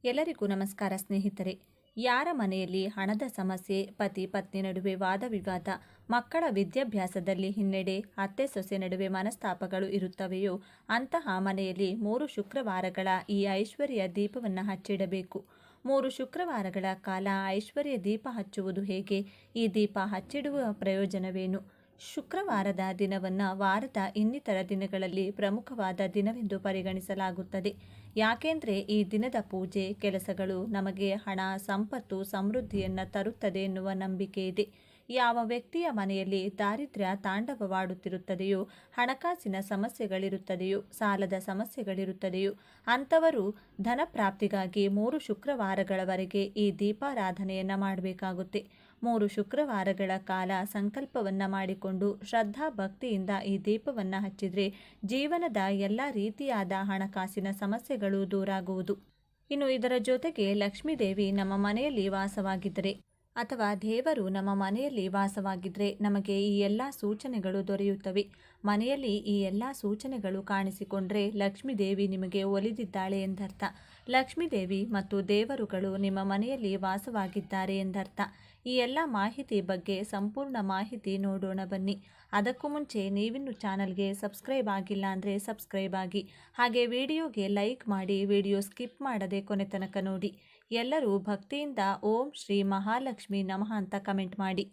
ಎಲ್ಲರಿಗೂ ನಮಸ್ಕಾರ ಸ್ನೇಹಿತರೆ. ಯಾರ ಮನೆಯಲ್ಲಿ ಹಣದ ಸಮಸ್ಯೆ, ಪತಿ ಪತ್ನಿ ನಡುವೆ ವಾದ ವಿವಾದ, ಮಕ್ಕಳ ವಿದ್ಯಾಭ್ಯಾಸದಲ್ಲಿ ಹಿನ್ನಡೆ, ಅತ್ತೆ ಸೊಸೆ ನಡುವೆ ಮನಸ್ತಾಪಗಳು ಇರುತ್ತವೆಯೋ ಅಂತಹ ಮನೆಯಲ್ಲಿ 3 ಶುಕ್ರವಾರಗಳ ಈ ಐಶ್ವರ್ಯ ದೀಪವನ್ನು ಹಚ್ಚಿಡಬೇಕು. 3 ಶುಕ್ರವಾರಗಳ ಕಾಲ ಐಶ್ವರ್ಯ ದೀಪ ಹಚ್ಚುವುದು ಹೇಗೆ? ಈ ದೀಪ ಹಚ್ಚಿಡುವ ಪ್ರಯೋಜನವೇನು? ಶುಕ್ರವಾರದ ದಿನವನ್ನು ವಾರದ ಇನ್ನಿತರ ದಿನಗಳಲ್ಲಿ ಪ್ರಮುಖವಾದ ದಿನವೆಂದು ಪರಿಗಣಿಸಲಾಗುತ್ತದೆ. ಯಾಕೆಂದರೆ ಈ ದಿನದ ಪೂಜೆ ಕೆಲಸಗಳು ನಮಗೆ ಹಣ, ಸಂಪತ್ತು, ಸಮೃದ್ಧಿಯನ್ನು ತರುತ್ತದೆ ಎನ್ನುವ ನಂಬಿಕೆ ಇದೆ. ಯಾವ ವ್ಯಕ್ತಿಯ ಮನೆಯಲ್ಲಿ ದಾರಿದ್ರ್ಯ ತಾಂಡವವಾಡುತ್ತಿರುತ್ತದೆಯೋ, ಹಣಕಾಸಿನ ಸಮಸ್ಯೆಗಳಿರುತ್ತದೆಯೋ, ಸಾಲದ ಸಮಸ್ಯೆಗಳಿರುತ್ತದೆಯೋ ಅಂಥವರು ಧನ ಪ್ರಾಪ್ತಿಗಾಗಿ 3 ಶುಕ್ರವಾರಗಳವರೆಗೆ ಈ ದೀಪಾರಾಧನೆಯನ್ನು ಮಾಡಬೇಕಾಗುತ್ತೆ. 3 ಶುಕ್ರವಾರಗಳ ಕಾಲ ಸಂಕಲ್ಪವನ್ನು ಮಾಡಿಕೊಂಡು ಶ್ರದ್ಧಾ ಭಕ್ತಿಯಿಂದ ಈ ದೀಪವನ್ನು ಹಚ್ಚಿದರೆ ಜೀವನದ ಎಲ್ಲ ರೀತಿಯಾದ ಹಣಕಾಸಿನ ಸಮಸ್ಯೆಗಳು ದೂರಾಗುವುದು. ಇನ್ನು ಇದರ ಜೊತೆಗೆ ಲಕ್ಷ್ಮೀದೇವಿ ನಮ್ಮ ಮನೆಯಲ್ಲಿ ವಾಸವಾಗಿದ್ದರೆ ಅಥವಾ ದೇವರು ನಮ್ಮ ಮನೆಯಲ್ಲಿ ವಾಸವಾಗಿದ್ದರೆ ನಮಗೆ ಈ ಎಲ್ಲ ಸೂಚನೆಗಳು ದೊರೆಯುತ್ತವೆ. ಮನೆಯಲ್ಲಿ ಈ ಎಲ್ಲ ಸೂಚನೆಗಳು ಕಾಣಿಸಿಕೊಂಡ್ರೆ ಲಕ್ಷ್ಮೀದೇವಿ ನಿಮಗೆ ಒಲಿದಿದ್ದಾಳೆ ಎಂದರ್ಥ. ಲಕ್ಷ್ಮೀದೇವಿ ಮತ್ತು ದೇವರುಗಳು ನಿಮ್ಮ ಮನೆಯಲ್ಲಿ ವಾಸವಾಗಿದ್ದಾರೆ ಎಂದರ್ಥ. ಈ ಎಲ್ಲ ಮಾಹಿತಿ ಬಗ್ಗೆ ಸಂಪೂರ್ಣ ಮಾಹಿತಿ ನೋಡೋಣ ಬನ್ನಿ. ಅದಕ್ಕೂ ಮುಂಚೆ ನೀವಿನ್ನು ಚಾನಲ್ಗೆ ಸಬ್ಸ್ಕ್ರೈಬ್ ಆಗಿಲ್ಲ ಅಂದರೆ ಸಬ್ಸ್ಕ್ರೈಬ್ ಆಗಿ, ಹಾಗೆ ವಿಡಿಯೋಗೆ ಲೈಕ್ ಮಾಡಿ, ವಿಡಿಯೋ ಸ್ಕಿಪ್ ಮಾಡದೆ ಕೊನೆ ತನಕ ನೋಡಿ. ಎಲ್ಲರೂ ಭಕ್ತಿಯಿಂದ ಓಂ ಶ್ರೀ ಮಹಾಲಕ್ಷ್ಮಿ ನಮಃ ಅಂತ ಕಮೆಂಟ್ ಮಾಡಿ.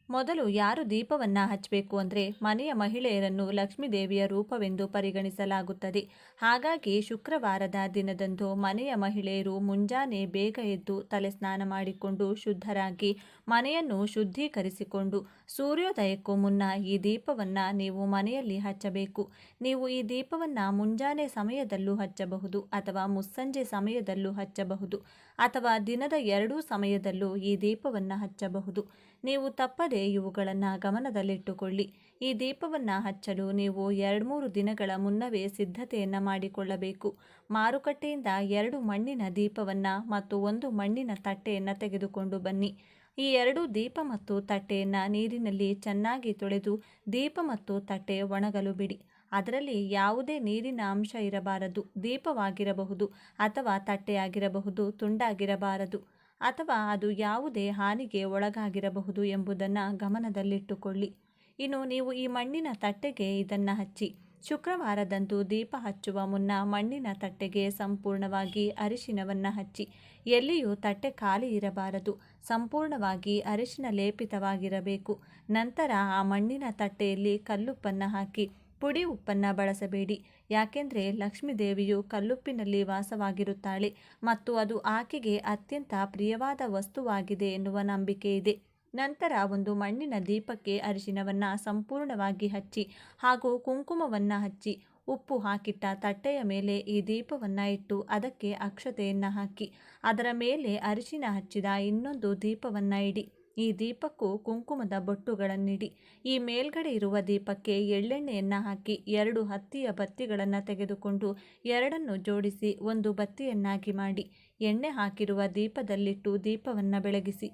ಮೊದಲು ಯಾರು ದೀಪವನ್ನು ಹಚ್ಚಬೇಕು ಅಂದರೆ ಮನೆಯ ಮಹಿಳೆಯರನ್ನು ಲಕ್ಷ್ಮೀದೇವಿಯ ರೂಪವೆಂದು ಪರಿಗಣಿಸಲಾಗುತ್ತದೆ. ಹಾಗಾಗಿ ಶುಕ್ರವಾರದ ದಿನದಂದು ಮನೆಯ ಮಹಿಳೆಯರು ಮುಂಜಾನೆ ಬೇಗ ಎದ್ದು ತಲೆ ಸ್ನಾನ ಮಾಡಿಕೊಂಡು ಶುದ್ಧರಾಗಿ ಮನೆಯನ್ನು ಶುದ್ಧೀಕರಿಸಿಕೊಂಡು ಸೂರ್ಯೋದಯಕ್ಕೂ ಮುನ್ನ ಈ ದೀಪವನ್ನು ನೀವು ಮನೆಯಲ್ಲಿ ಹಚ್ಚಬೇಕು. ನೀವು ಈ ದೀಪವನ್ನು ಮುಂಜಾನೆ ಸಮಯದಲ್ಲೂ ಹಚ್ಚಬಹುದು ಅಥವಾ ಮುಸ್ಸಂಜೆ ಸಮಯದಲ್ಲೂ ಹಚ್ಚಬಹುದು ಅಥವಾ ದಿನದ 2 ಸಮಯದಲ್ಲೂ ಈ ದೀಪವನ್ನು ಹಚ್ಚಬಹುದು. ನೀವು ತಪ್ಪದೆ ಇವುಗಳನ್ನು ಗಮನದಲ್ಲಿಟ್ಟುಕೊಳ್ಳಿ. ಈ ದೀಪವನ್ನು ಹಚ್ಚಲು ನೀವು 2-3 ದಿನಗಳ ಮುನ್ನವೇ ಸಿದ್ಧತೆಯನ್ನು ಮಾಡಿಕೊಳ್ಳಬೇಕು. ಮಾರುಕಟ್ಟೆಯಿಂದ 2 ಮಣ್ಣಿನ ದೀಪವನ್ನು ಮತ್ತು 1 ಮಣ್ಣಿನ ತಟ್ಟೆಯನ್ನು ತೆಗೆದುಕೊಂಡು ಬನ್ನಿ. ಈ 2 ದೀಪ ಮತ್ತು ತಟ್ಟೆಯನ್ನು ನೀರಿನಲ್ಲಿ ಚೆನ್ನಾಗಿ ತೊಳೆದು ದೀಪ ಮತ್ತು ತಟ್ಟೆ ಒಣಗಲು ಬಿಡಿ. ಅದರಲ್ಲಿ ಯಾವುದೇ ನೀರಿನ ಅಂಶ ಇರಬಾರದು. ದೀಪವಾಗಿರಬಹುದು ಅಥವಾ ತಟ್ಟೆಯಾಗಿರಬಹುದು, ತುಂಡಾಗಿರಬಾರದು ಅಥವಾ ಅದು ಯಾವುದೇ ಹಾನಿಗೆ ಒಳಗಾಗಿರಬಹುದು ಎಂಬುದನ್ನು ಗಮನದಲ್ಲಿಟ್ಟುಕೊಳ್ಳಿ. ಇನ್ನು ನೀವು ಈ ಮಣ್ಣಿನ ತಟ್ಟೆಗೆ ಇದನ್ನು ಹಚ್ಚಿ. ಶುಕ್ರವಾರದಂದು ದೀಪ ಹಚ್ಚುವ ಮುನ್ನ ಮಣ್ಣಿನ ತಟ್ಟೆಗೆ ಸಂಪೂರ್ಣವಾಗಿ ಅರಿಶಿನವನ್ನು ಹಚ್ಚಿ. ಎಲ್ಲಿಯೂ ತಟ್ಟೆ ಖಾಲಿ ಇರಬಾರದು. ಸಂಪೂರ್ಣವಾಗಿ ಅರಿಶಿನ ಲೇಪಿತವಾಗಿರಬೇಕು. ನಂತರ ಆ ಮಣ್ಣಿನ ತಟ್ಟೆಯಲ್ಲಿ ಕಲ್ಲುಪ್ಪನ್ನು ಹಾಕಿ. ಪುಡಿ ಉಪ್ಪನ್ನು ಬಳಸಬೇಡಿ. ಯಾಕೆಂದರೆ ಲಕ್ಷ್ಮೀದೇವಿಯು ಕಲ್ಲುಪ್ಪಿನಲ್ಲಿ ವಾಸವಾಗಿರುತ್ತಾಳೆ ಮತ್ತು ಅದು ಆಕೆಗೆ ಅತ್ಯಂತ ಪ್ರಿಯವಾದ ವಸ್ತುವಾಗಿದೆ ಎನ್ನುವ ನಂಬಿಕೆ ಇದೆ. ನಂತರ ಒಂದು ಮಣ್ಣಿನ ದೀಪಕ್ಕೆ ಅರಿಶಿನವನ್ನು ಸಂಪೂರ್ಣವಾಗಿ ಹಚ್ಚಿ ಹಾಗೂ ಕುಂಕುಮವನ್ನು ಹಚ್ಚಿ ಉಪ್ಪು ಹಾಕಿಟ್ಟ ತಟ್ಟೆಯ ಮೇಲೆ ಈ ದೀಪವನ್ನು ಇಟ್ಟು ಅದಕ್ಕೆ ಅಕ್ಷತೆಯನ್ನು ಹಾಕಿ ಅದರ ಮೇಲೆ ಅರಿಶಿನ ಹಚ್ಚಿದ ಇನ್ನೊಂದು ದೀಪವನ್ನು ಇಡಿ. ಈ ದೀಪಕ್ಕೂ ಕುಂಕುಮದ ಬೊಟ್ಟುಗಳನ್ನಿಡಿ. ಈ ಮೇಲ್ಗಡೆ ಇರುವ ದೀಪಕ್ಕೆ ಎಳ್ಳೆಣ್ಣೆಯನ್ನು ಹಾಕಿ 2 ಹತ್ತಿಯ ಬತ್ತಿಗಳನ್ನು ತೆಗೆದುಕೊಂಡು 2ನ್ನು ಜೋಡಿಸಿ ಒಂದು ಬತ್ತಿಯನ್ನಾಗಿ ಮಾಡಿ ಎಣ್ಣೆ ಹಾಕಿರುವ ದೀಪದಲ್ಲಿಟ್ಟು ದೀಪವನ್ನು ಬೆಳಗಿಸಿ.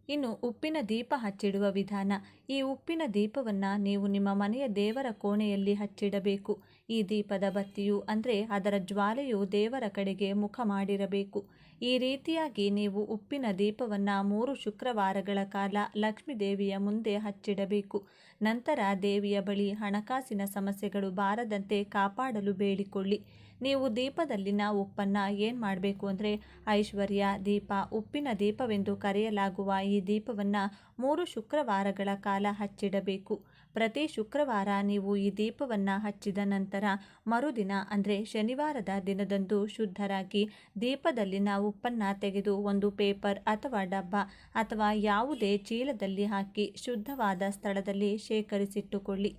ಇನ್ನು ಉಪ್ಪಿನ ದೀಪ ಹಚ್ಚಿಡುವ ವಿಧಾನ. ಈ ಉಪ್ಪಿನ ದೀಪವನ್ನು ನೀವು ನಿಮ್ಮ ಮನೆಯ ದೇವರ ಕೋಣೆಯಲ್ಲಿ ಹಚ್ಚಿಡಬೇಕು. ಈ ದೀಪದ ಬತ್ತಿಯು ಅಂದರೆ ಅದರ ಜ್ವಾಲೆಯು ದೇವರ ಕಡೆಗೆ ಮುಖ ಮಾಡಿರಬೇಕು. ಈ ರೀತಿಯಾಗಿ ನೀವು ಉಪ್ಪಿನ ದೀಪವನ್ನು 3 ಶುಕ್ರವಾರಗಳ ಕಾಲ ಲಕ್ಷ್ಮೀದೇವಿಯ ಮುಂದೆ ಹಚ್ಚಿಡಬೇಕು. ನಂತರ ದೇವಿಯ ಬಳಿ ಹಣಕಾಸಿನ ಸಮಸ್ಯೆಗಳು ಬಾರದಂತೆ ಕಾಪಾಡಲು ಬೇಡಿಕೊಳ್ಳಿ. ನೀವು ದೀಪದಲ್ಲಿನ ಉಪ್ಪನ್ನು ಏನು ಮಾಡಬೇಕು ಅಂದರೆ ಐಶ್ವರ್ಯ ದೀಪ, ಉಪ್ಪಿನ ದೀಪವೆಂದು ಕರೆಯಲಾಗುವ ಈ ದೀಪವನ್ನು 3 ಶುಕ್ರವಾರಗಳ ಕಾಲ ಹಚ್ಚಿಡಬೇಕು. ಪ್ರತಿ ಶುಕ್ರವಾರ ನೀವು ಈ ದೀಪವನ್ನು ಹಚ್ಚಿದ ನಂತರ ಮರುದಿನ ಅಂದರೆ ಶನಿವಾರದ ದಿನದಂದು ಶುದ್ಧರಾಗಿ ದೀಪದಲ್ಲಿನ ಉಪ್ಪನ್ನು ತೆಗೆದು ಒಂದು ಪೇಪರ್ ಅಥವಾ ಡಬ್ಬ ಅಥವಾ ಯಾವುದೇ ಚೀಲದಲ್ಲಿ ಹಾಕಿ ಶುದ್ಧವಾದ ಸ್ಥಳದಲ್ಲಿ ಶೇಖರಿಸಿಟ್ಟುಕೊಳ್ಳಿ.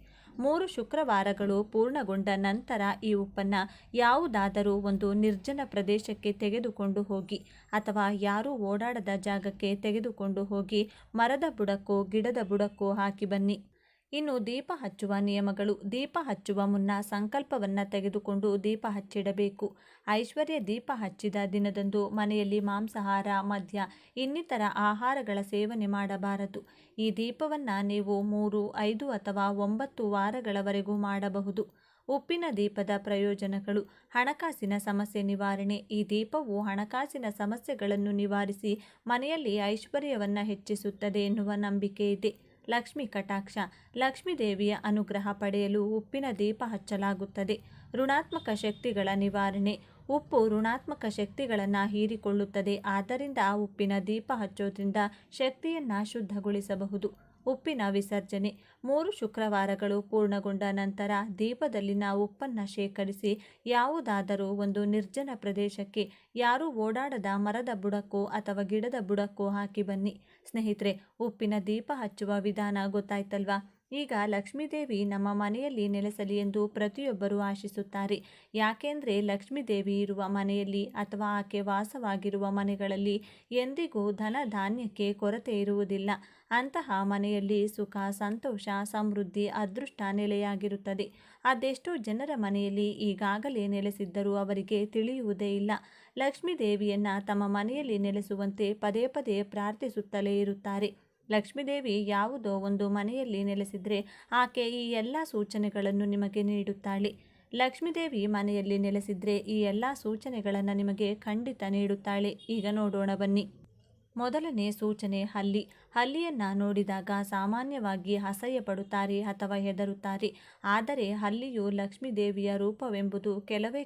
3 ಶುಕ್ರವಾರಗಳು ಪೂರ್ಣಗೊಂಡ ನಂತರ ಈ ಉಪ್ಪನ್ನು ಯಾವುದಾದರೂ ಒಂದು ನಿರ್ಜನ ಪ್ರದೇಶಕ್ಕೆ ತೆಗೆದುಕೊಂಡು ಹೋಗಿ ಅಥವಾ ಯಾರೂ ಓಡಾಡದ ಜಾಗಕ್ಕೆ ತೆಗೆದುಕೊಂಡು ಹೋಗಿ ಮರದ ಬುಡಕ್ಕೋ ಗಿಡದ ಬುಡಕ್ಕೋ ಹಾಕಿ ಬನ್ನಿ. ಇನ್ನು ದೀಪ ಹಚ್ಚುವ ನಿಯಮಗಳು. ದೀಪ ಹಚ್ಚುವ ಮುನ್ನ ಸಂಕಲ್ಪವನ್ನು ತೆಗೆದುಕೊಂಡು ದೀಪ ಹಚ್ಚಿಡಬೇಕು. ಐಶ್ವರ್ಯ ದೀಪ ಹಚ್ಚಿದ ದಿನದಂದು ಮನೆಯಲ್ಲಿ ಮಾಂಸಾಹಾರ, ಮದ್ಯ ಇನ್ನಿತರ ಆಹಾರಗಳ ಸೇವನೆ ಮಾಡಬಾರದು. ಈ ದೀಪವನ್ನು ನೀವು 3, 5 ಅಥವಾ 9 ವಾರಗಳವರೆಗೂ ಮಾಡಬಹುದು. ಉಪ್ಪಿನ ದೀಪದ ಪ್ರಯೋಜನಗಳು. ಹಣಕಾಸಿನ ಸಮಸ್ಯೆ ನಿವಾರಣೆ. ಈ ದೀಪವು ಹಣಕಾಸಿನ ಸಮಸ್ಯೆಗಳನ್ನು ನಿವಾರಿಸಿ ಮನೆಯಲ್ಲಿ ಐಶ್ವರ್ಯವನ್ನು ಹೆಚ್ಚಿಸುತ್ತದೆ ಎನ್ನುವ ನಂಬಿಕೆ ಇದೆ. ಲಕ್ಷ್ಮೀ ಕಟಾಕ್ಷ. ಲಕ್ಷ್ಮೀ ದೇವಿಯ ಅನುಗ್ರಹ ಪಡೆಯಲು ಉಪ್ಪಿನ ದೀಪ ಹಚ್ಚಲಾಗುತ್ತದೆ. ಋಣಾತ್ಮಕ ಶಕ್ತಿಗಳ ನಿವಾರಣೆ. ಉಪ್ಪು ಋಣಾತ್ಮಕ ಶಕ್ತಿಗಳನ್ನು ಹೀರಿಕೊಳ್ಳುತ್ತದೆ. ಆದ್ದರಿಂದ ಉಪ್ಪಿನ ದೀಪ ಹಚ್ಚೋದ್ರಿಂದ ಶಕ್ತಿಯನ್ನು ಶುದ್ಧಗೊಳಿಸಬಹುದು. ಉಪ್ಪಿನ ವಿಸರ್ಜನೆ. 3 ಶುಕ್ರವಾರಗಳು ಪೂರ್ಣಗೊಂಡ ನಂತರ ದೀಪದಲ್ಲಿನ ಉಪ್ಪನ್ನು ಶೇಖರಿಸಿ ಯಾವುದಾದರೂ ಒಂದು ನಿರ್ಜನ ಪ್ರದೇಶಕ್ಕೆ, ಯಾರೂ ಓಡಾಡದ ಮರದ ಬುಡಕ್ಕೋ ಅಥವಾ ಗಿಡದ ಬುಡಕ್ಕೋ ಹಾಕಿ ಬನ್ನಿ. ಸ್ನೇಹಿತರೆ, ಉಪ್ಪಿನ ದೀಪ ಹಚ್ಚುವ ವಿಧಾನ ಗೊತ್ತಾಯ್ತಲ್ವಾ? ಈಗ ಲಕ್ಷ್ಮೀದೇವಿ ನಮ್ಮ ಮನೆಯಲ್ಲಿ ನೆಲೆಸಲಿ ಎಂದು ಪ್ರತಿಯೊಬ್ಬರೂ ಆಶಿಸುತ್ತಾರೆ. ಯಾಕೆಂದರೆ ಲಕ್ಷ್ಮೀದೇವಿ ಇರುವ ಮನೆಯಲ್ಲಿ ಅಥವಾ ಆಕೆ ವಾಸವಾಗಿರುವ ಮನೆಗಳಲ್ಲಿ ಎಂದಿಗೂ ಧನ ಧಾನ್ಯಕ್ಕೆ ಕೊರತೆ ಇರುವುದಿಲ್ಲ. ಅಂತಹ ಮನೆಯಲ್ಲಿ ಸುಖ, ಸಂತೋಷ, ಸಮೃದ್ಧಿ, ಅದೃಷ್ಟ ನೆಲೆಯಾಗಿರುತ್ತದೆ. ಅದೆಷ್ಟೋ ಜನರ ಮನೆಯಲ್ಲಿ ಈಗಾಗಲೇ ನೆಲೆಸಿದ್ದರೂ ಅವರಿಗೆ ತಿಳಿಯುವುದೇ ಇಲ್ಲ. ಲಕ್ಷ್ಮೀದೇವಿಯನ್ನು ತಮ್ಮ ಮನೆಯಲ್ಲಿ ನೆಲೆಸುವಂತೆ ಪದೇ ಪದೇ ಪ್ರಾರ್ಥಿಸುತ್ತಲೇ ಇರುತ್ತಾರೆ. ಲಕ್ಷ್ಮೀದೇವಿ ಯಾವುದೋ ಒಂದು ಮನೆಯಲ್ಲಿ ನೆಲೆಸಿದರೆ ಆಕೆ ಈ ಎಲ್ಲ ಸೂಚನೆಗಳನ್ನು ನಿಮಗೆ ನೀಡುತ್ತಾಳೆ. ಲಕ್ಷ್ಮೀದೇವಿ ಮನೆಯಲ್ಲಿ ನೆಲೆಸಿದರೆ ಈ ಎಲ್ಲ ಸೂಚನೆಗಳನ್ನು ನಿಮಗೆ ಖಂಡಿತ ನೀಡುತ್ತಾಳೆ. ಈಗ ನೋಡೋಣ ಬನ್ನಿ. ಮೊದಲನೇ ಸೂಚನೆ ಹಲ್ಲಿ. ಹಲ್ಲಿಯನ್ನು ನೋಡಿದಾಗ ಸಾಮಾನ್ಯವಾಗಿ ಅಸಹ್ಯ ಪಡುತ್ತಾರೆ ಅಥವಾ ಹೆದರುತ್ತಾರೆ. ಆದರೆ ಹಲ್ಲಿಯು ಲಕ್ಷ್ಮೀದೇವಿಯ ರೂಪವೆಂಬುದು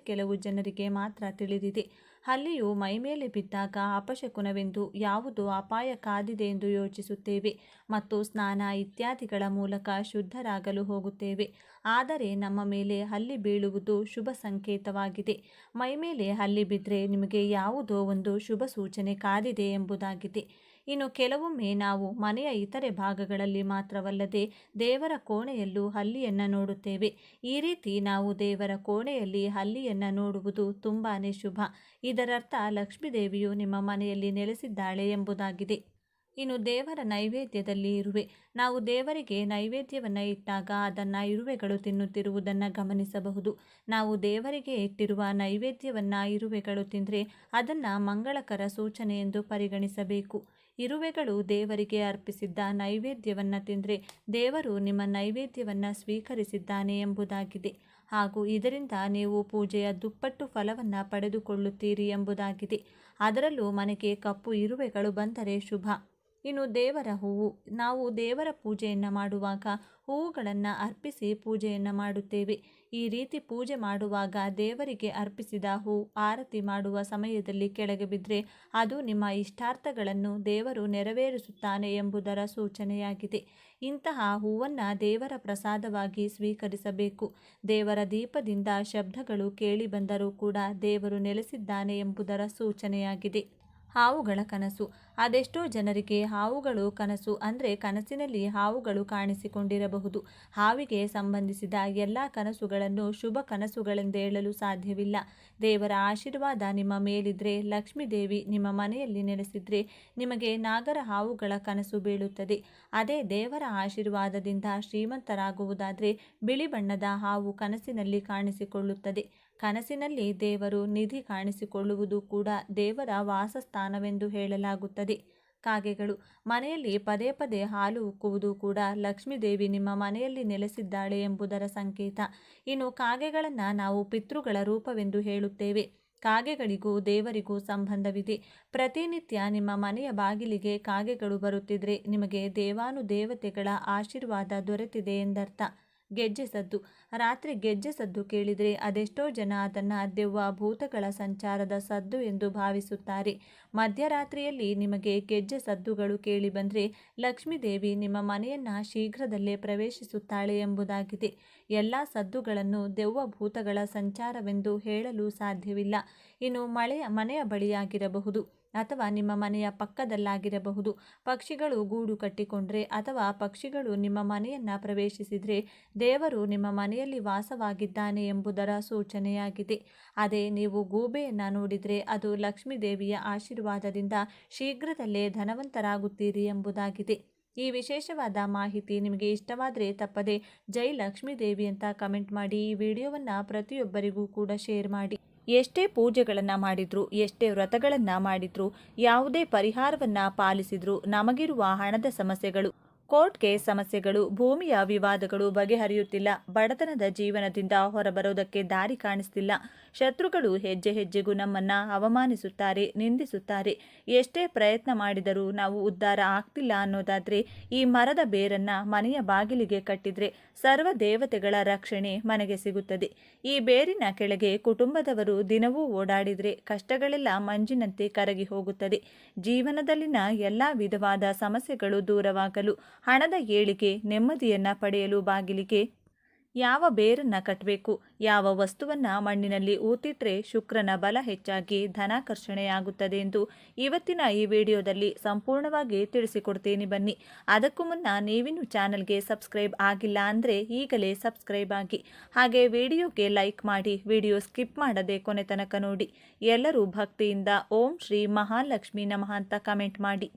ಕೆಲವು ಜನರಿಗೆ ಮಾತ್ರ ತಿಳಿದಿದೆ. ಹಲ್ಲಿಯು ಮೈಮೇಲೆ ಬಿದ್ದಾಗ ಅಪಶಕುನವೆಂದು, ಯಾವುದೋ ಅಪಾಯ ಕಾದಿದೆ ಎಂದು ಯೋಚಿಸುತ್ತೇವೆ ಮತ್ತು ಸ್ನಾನ ಇತ್ಯಾದಿಗಳ ಮೂಲಕ ಶುದ್ಧರಾಗಲು ಹೋಗುತ್ತೇವೆ. ಆದರೆ ನಮ್ಮ ಮೇಲೆ ಹಲ್ಲಿ ಬೀಳುವುದು ಶುಭ ಸಂಕೇತವಾಗಿದೆ. ಮೈಮೇಲೆ ಹಲ್ಲಿ ಬಿದ್ದರೆ ನಿಮಗೆ ಯಾವುದೋ ಒಂದು ಶುಭ ಸೂಚನೆ ಕಾದಿದೆ ಎಂಬುದಾಗಿದೆ. ಇನ್ನು ಕೆಲವೊಮ್ಮೆ ನಾವು ಮನೆಯ ಇತರೆ ಭಾಗಗಳಲ್ಲಿ ಮಾತ್ರವಲ್ಲದೆ ದೇವರ ಕೋಣೆಯಲ್ಲೂ ಹಲ್ಲಿಯನ್ನು ನೋಡುತ್ತೇವೆ. ಈ ರೀತಿ ನಾವು ದೇವರ ಕೋಣೆಯಲ್ಲಿ ಹಲ್ಲಿಯನ್ನು ನೋಡುವುದು ತುಂಬಾ ಶುಭ. ಇದರರ್ಥ ಲಕ್ಷ್ಮೀದೇವಿಯು ನಿಮ್ಮ ಮನೆಯಲ್ಲಿ ನೆಲೆಸಿದ್ದಾಳೆ ಎಂಬುದಾಗಿದೆ. ಇನ್ನು ದೇವರ ನೈವೇದ್ಯದಲ್ಲಿ ಇರುವೆ. ನಾವು ದೇವರಿಗೆ ನೈವೇದ್ಯವನ್ನು ಇಟ್ಟಾಗ ಅದನ್ನು ಇರುವೆಗಳು ತಿನ್ನುತ್ತಿರುವುದನ್ನು ಗಮನಿಸಬಹುದು. ನಾವು ದೇವರಿಗೆ ಇಟ್ಟಿರುವ ನೈವೇದ್ಯವನ್ನು ಇರುವೆಗಳು ತಿಂದರೆ ಅದನ್ನು ಮಂಗಳಕರ ಸೂಚನೆ ಎಂದು ಪರಿಗಣಿಸಬೇಕು. ಇರುವೆಗಳು ದೇವರಿಗೆ ಅರ್ಪಿಸಿದ್ದ ನೈವೇದ್ಯವನ್ನು ತಿಂದರೆ ದೇವರು ನಿಮ್ಮ ನೈವೇದ್ಯವನ್ನು ಸ್ವೀಕರಿಸಿದ್ದಾನೆ ಎಂಬುದಾಗಿದೆ. ಹಾಗೂ ಇದರಿಂದ ನೀವು ಪೂಜೆಯ ದುಪ್ಪಟ್ಟು ಫಲವನ್ನು ಪಡೆದುಕೊಳ್ಳುತ್ತೀರಿ ಎಂಬುದಾಗಿದೆ. ಅದರಲ್ಲೂ ಮನೆಗೆ ಕಪ್ಪು ಇರುವೆಗಳು ಬಂದರೆ ಶುಭ. ಇನ್ನು ದೇವರ ಹೂವು. ನಾವು ದೇವರ ಪೂಜೆಯನ್ನು ಮಾಡುವಾಗ ಹೂವುಗಳನ್ನು ಅರ್ಪಿಸಿ ಪೂಜೆಯನ್ನು ಮಾಡುತ್ತೇವೆ. ಈ ರೀತಿ ಪೂಜೆ ಮಾಡುವಾಗ ದೇವರಿಗೆ ಅರ್ಪಿಸಿದ ಹೂ ಆರತಿ ಮಾಡುವ ಸಮಯದಲ್ಲಿ ಕೆಳಗೆ ಬಿದ್ದರೆ ಅದು ನಿಮ್ಮ ಇಷ್ಟಾರ್ಥಗಳನ್ನು ದೇವರು ನೆರವೇರಿಸುತ್ತಾನೆ ಎಂಬುದರ ಸೂಚನೆಯಾಗಿದೆ. ಇಂತಹ ಹೂವನ್ನು ದೇವರ ಪ್ರಸಾದವಾಗಿ ಸ್ವೀಕರಿಸಬೇಕು. ದೇವರ ದೀಪದಿಂದ ಶಬ್ದಗಳು ಕೇಳಿ ಬಂದರೂ ಕೂಡ ದೇವರು ನೆಲೆಸಿದ್ದಾನೆ ಎಂಬುದರ ಸೂಚನೆಯಾಗಿದೆ. ಹಾವುಗಳ ಕನಸು. ಅದೆಷ್ಟೋ ಜನರಿಗೆ ಹಾವುಗಳು ಕನಸು ಅಂದರೆ ಕನಸಿನಲ್ಲಿ ಹಾವುಗಳು ಕಾಣಿಸಿಕೊಂಡಿರಬಹುದು. ಹಾವಿಗೆ ಸಂಬಂಧಿಸಿದ ಎಲ್ಲ ಕನಸುಗಳನ್ನು ಶುಭ ಕನಸುಗಳೆಂದು ಹೇಳಲು ಸಾಧ್ಯವಿಲ್ಲ. ದೇವರ ಆಶೀರ್ವಾದ ನಿಮ್ಮ ಮೇಲಿದ್ದರೆ, ಲಕ್ಷ್ಮೀದೇವಿ ನಿಮ್ಮ ಮನೆಯಲ್ಲಿ ನೆಲೆಸಿದರೆ ನಿಮಗೆ ನಾಗರ ಹಾವುಗಳ ಕನಸು ಬೀಳುತ್ತದೆ. ಅದೇ ದೇವರ ಆಶೀರ್ವಾದದಿಂದ ಶ್ರೀಮಂತರಾಗುವುದಾದರೆ ಬಿಳಿ ಬಣ್ಣದ ಹಾವು ಕನಸಿನಲ್ಲಿ ಕಾಣಿಸಿಕೊಳ್ಳುತ್ತದೆ. ಕನಸಿನಲ್ಲಿ ದೇವರು ನಿಧಿ ಕಾಣಿಸಿಕೊಳ್ಳುವುದು ಕೂಡ ದೇವರ ವಾಸಸ್ಥಾನವೆಂದು ಹೇಳಲಾಗುತ್ತದೆ. ಕಾಗೆಗಳು. ಮನೆಯಲ್ಲಿ ಪದೇ ಪದೇ ಹಾಲು ಉಕ್ಕುವುದು ಕೂಡ ಲಕ್ಷ್ಮೀದೇವಿ ನಿಮ್ಮ ಮನೆಯಲ್ಲಿ ನೆಲೆಸಿದ್ದಾಳೆ ಎಂಬುದರ ಸಂಕೇತ. ಇನ್ನು ಕಾಗೆಗಳನ್ನು ನಾವು ಪಿತೃಗಳ ರೂಪವೆಂದು ಹೇಳುತ್ತೇವೆ. ಕಾಗೆಗಳಿಗೂ ದೇವರಿಗೂ ಸಂಬಂಧವಿದೆ. ಪ್ರತಿನಿತ್ಯ ನಿಮ್ಮ ಮನೆಯ ಬಾಗಿಲಿಗೆ ಕಾಗೆಗಳು ಬರುತ್ತಿದ್ರೆ ನಿಮಗೆ ದೇವಾನುದೇವತೆಗಳ ಆಶೀರ್ವಾದ ದೊರೆತಿದೆ ಎಂದರ್ಥ. ಗೆಜ್ಜೆ ಸದ್ದು. ರಾತ್ರಿ ಗೆಜ್ಜೆ ಸದ್ದು ಕೇಳಿದರೆ ಅದೆಷ್ಟೋ ಜನ ಅದನ್ನು ದೆವ್ವ ಭೂತಗಳ ಸಂಚಾರದ ಸದ್ದು ಎಂದು ಭಾವಿಸುತ್ತಾರೆ. ಮಧ್ಯರಾತ್ರಿಯಲ್ಲಿ ನಿಮಗೆ ಗೆಜ್ಜೆ ಸದ್ದುಗಳು ಕೇಳಿ ಬಂದರೆ ಲಕ್ಷ್ಮೀದೇವಿ ನಿಮ್ಮ ಮನೆಯನ್ನು ಶೀಘ್ರದಲ್ಲೇ ಪ್ರವೇಶಿಸುತ್ತಾಳೆ ಎಂಬುದಾಗಿದೆ. ಎಲ್ಲ ಸದ್ದುಗಳನ್ನು ದೆವ್ವ ಭೂತಗಳ ಸಂಚಾರವೆಂದು ಹೇಳಲು ಸಾಧ್ಯವಿಲ್ಲ. ಇನ್ನು ಮನೆಯ ಬಳಿಯಾಗಿರಬಹುದು ಅಥವಾ ನಿಮ್ಮ ಮನೆಯ ಪಕ್ಕದಲ್ಲಾಗಿರಬಹುದು. ಪಕ್ಷಿಗಳು ಗೂಡು ಕಟ್ಟಿಕೊಂಡ್ರೆ ಅಥವಾ ಪಕ್ಷಿಗಳು ನಿಮ್ಮ ಮನೆಯನ್ನು ಪ್ರವೇಶಿಸಿದರೆ ದೇವರು ನಿಮ್ಮ ಮನೆಯಲ್ಲಿ ವಾಸವಾಗಿದ್ದಾನೆ ಎಂಬುದರ ಸೂಚನೆಯಾಗಿದೆ. ಅದೇ ನೀವು ಗೂಬೆಯನ್ನು ನೋಡಿದರೆ ಅದು ಲಕ್ಷ್ಮೀದೇವಿಯ ಆಶೀರ್ವಾದದಿಂದ ಶೀಘ್ರದಲ್ಲೇ ಧನವಂತರಾಗುತ್ತೀರಿ ಎಂಬುದಾಗಿದೆ. ಈ ವಿಶೇಷವಾದ ಮಾಹಿತಿ ನಿಮಗೆ ಇಷ್ಟವಾದರೆ ತಪ್ಪದೆ ಜೈ ಲಕ್ಷ್ಮೀದೇವಿ ಅಂತ ಕಮೆಂಟ್ ಮಾಡಿ. ಈ ವಿಡಿಯೋವನ್ನು ಪ್ರತಿಯೊಬ್ಬರಿಗೂ ಕೂಡ ಶೇರ್ ಮಾಡಿ. ಎಷ್ಟೇ ಪೂಜೆಗಳನ್ನು ಮಾಡಿದ್ರು, ಎಷ್ಟೇ ವ್ರತಗಳನ್ನು ಮಾಡಿದ್ರು, ಯಾವುದೇ ಪರಿಹಾರವನ್ನು ಪಾಲಿಸಿದ್ರು ನಮಗಿರುವ ಹಣದ ಸಮಸ್ಯೆಗಳು ಕೋರ್ಟ್ ಕೇಸ್ ಸಮಸ್ಯೆಗಳು, ಭೂಮಿಯ ವಿವಾದಗಳು ಬಗೆಹರಿಯುತ್ತಿಲ್ಲ. ಬಡತನದ ಜೀವನದಿಂದ ಹೊರಬರೋದಕ್ಕೆ ದಾರಿ ಕಾಣಿಸ್ತಿಲ್ಲ. ಶತ್ರುಗಳು ಹೆಜ್ಜೆ ಹೆಜ್ಜೆಗೂ ನಮ್ಮನ್ನ ಅವಮಾನಿಸುತ್ತಾರೆ, ನಿಂದಿಸುತ್ತಾರೆ. ಎಷ್ಟೇ ಪ್ರಯತ್ನ ಮಾಡಿದರೂ ನಾವು ಉದ್ಧಾರ ಆಗ್ತಿಲ್ಲ ಅನ್ನೋದಾದ್ರೆ ಈ ಮರದ ಬೇರನ್ನ ಮನೆಯ ಬಾಗಿಲಿಗೆ ಕಟ್ಟಿದ್ರೆ ಸರ್ವ ದೇವತೆಗಳ ರಕ್ಷಣೆ ಮನೆಗೆ ಸಿಗುತ್ತದೆ. ಈ ಬೇರಿನ ಕೆಳಗೆ ಕುಟುಂಬದವರು ದಿನವೂ ಓಡಾಡಿದ್ರೆ ಕಷ್ಟಗಳೆಲ್ಲ ಮಂಜಿನಂತೆ ಕರಗಿ ಹೋಗುತ್ತದೆ. ಜೀವನದಲ್ಲಿನ ಎಲ್ಲ ವಿಧವಾದ ಸಮಸ್ಯೆಗಳು ದೂರವಾಗಲು, ಹಣದ ಏಳಿಗೆ, ನೆಮ್ಮದಿಯನ್ನ ಪಡೆಯಲು ಬಾಗಿಲಿಗೆ ಯಾವ ಬೇರನ್ನ ಕಟ್ಟಬೇಕು, ಯಾವ ವಸ್ತುವನ್ನ ಮಣ್ಣಿನಲ್ಲಿ ಊತಿಟ್ರೆ ಶುಕ್ರನ ಬಲ ಹೆಚ್ಚಾಗಿ ಧನಾಕರ್ಷಣೆಯಾಗುತ್ತದೆ ಎಂದು ಇವತ್ತಿನ ಈ ವಿಡಿಯೋದಲ್ಲಿ ಸಂಪೂರ್ಣವಾಗಿ ತಿಳಿಸಿಕೊಡ್ತೀನಿ. ಬನ್ನಿ. ಅದಕ್ಕೂ ಮುನ್ನ ನೀವಿನ್ನು ಚಾನಲ್ಗೆ ಸಬ್ಸ್ಕ್ರೈಬ್ ಆಗಿಲ್ಲ ಅಂದರೆ ಈಗಲೇ ಸಬ್ಸ್ಕ್ರೈಬ್ ಆಗಿ, ಹಾಗೆ ವಿಡಿಯೋಗೆ ಲೈಕ್ ಮಾಡಿ, ವಿಡಿಯೋ ಸ್ಕಿಪ್ ಮಾಡದೆ ಕೊನೆ ತನಕ ನೋಡಿ. ಎಲ್ಲರೂ ಭಕ್ತಿಯಿಂದ ಓಂ ಶ್ರೀ ಮಹಾಲಕ್ಷ್ಮಿ ನಮಃ ಅಂತ ಕಮೆಂಟ್ ಮಾಡಿ.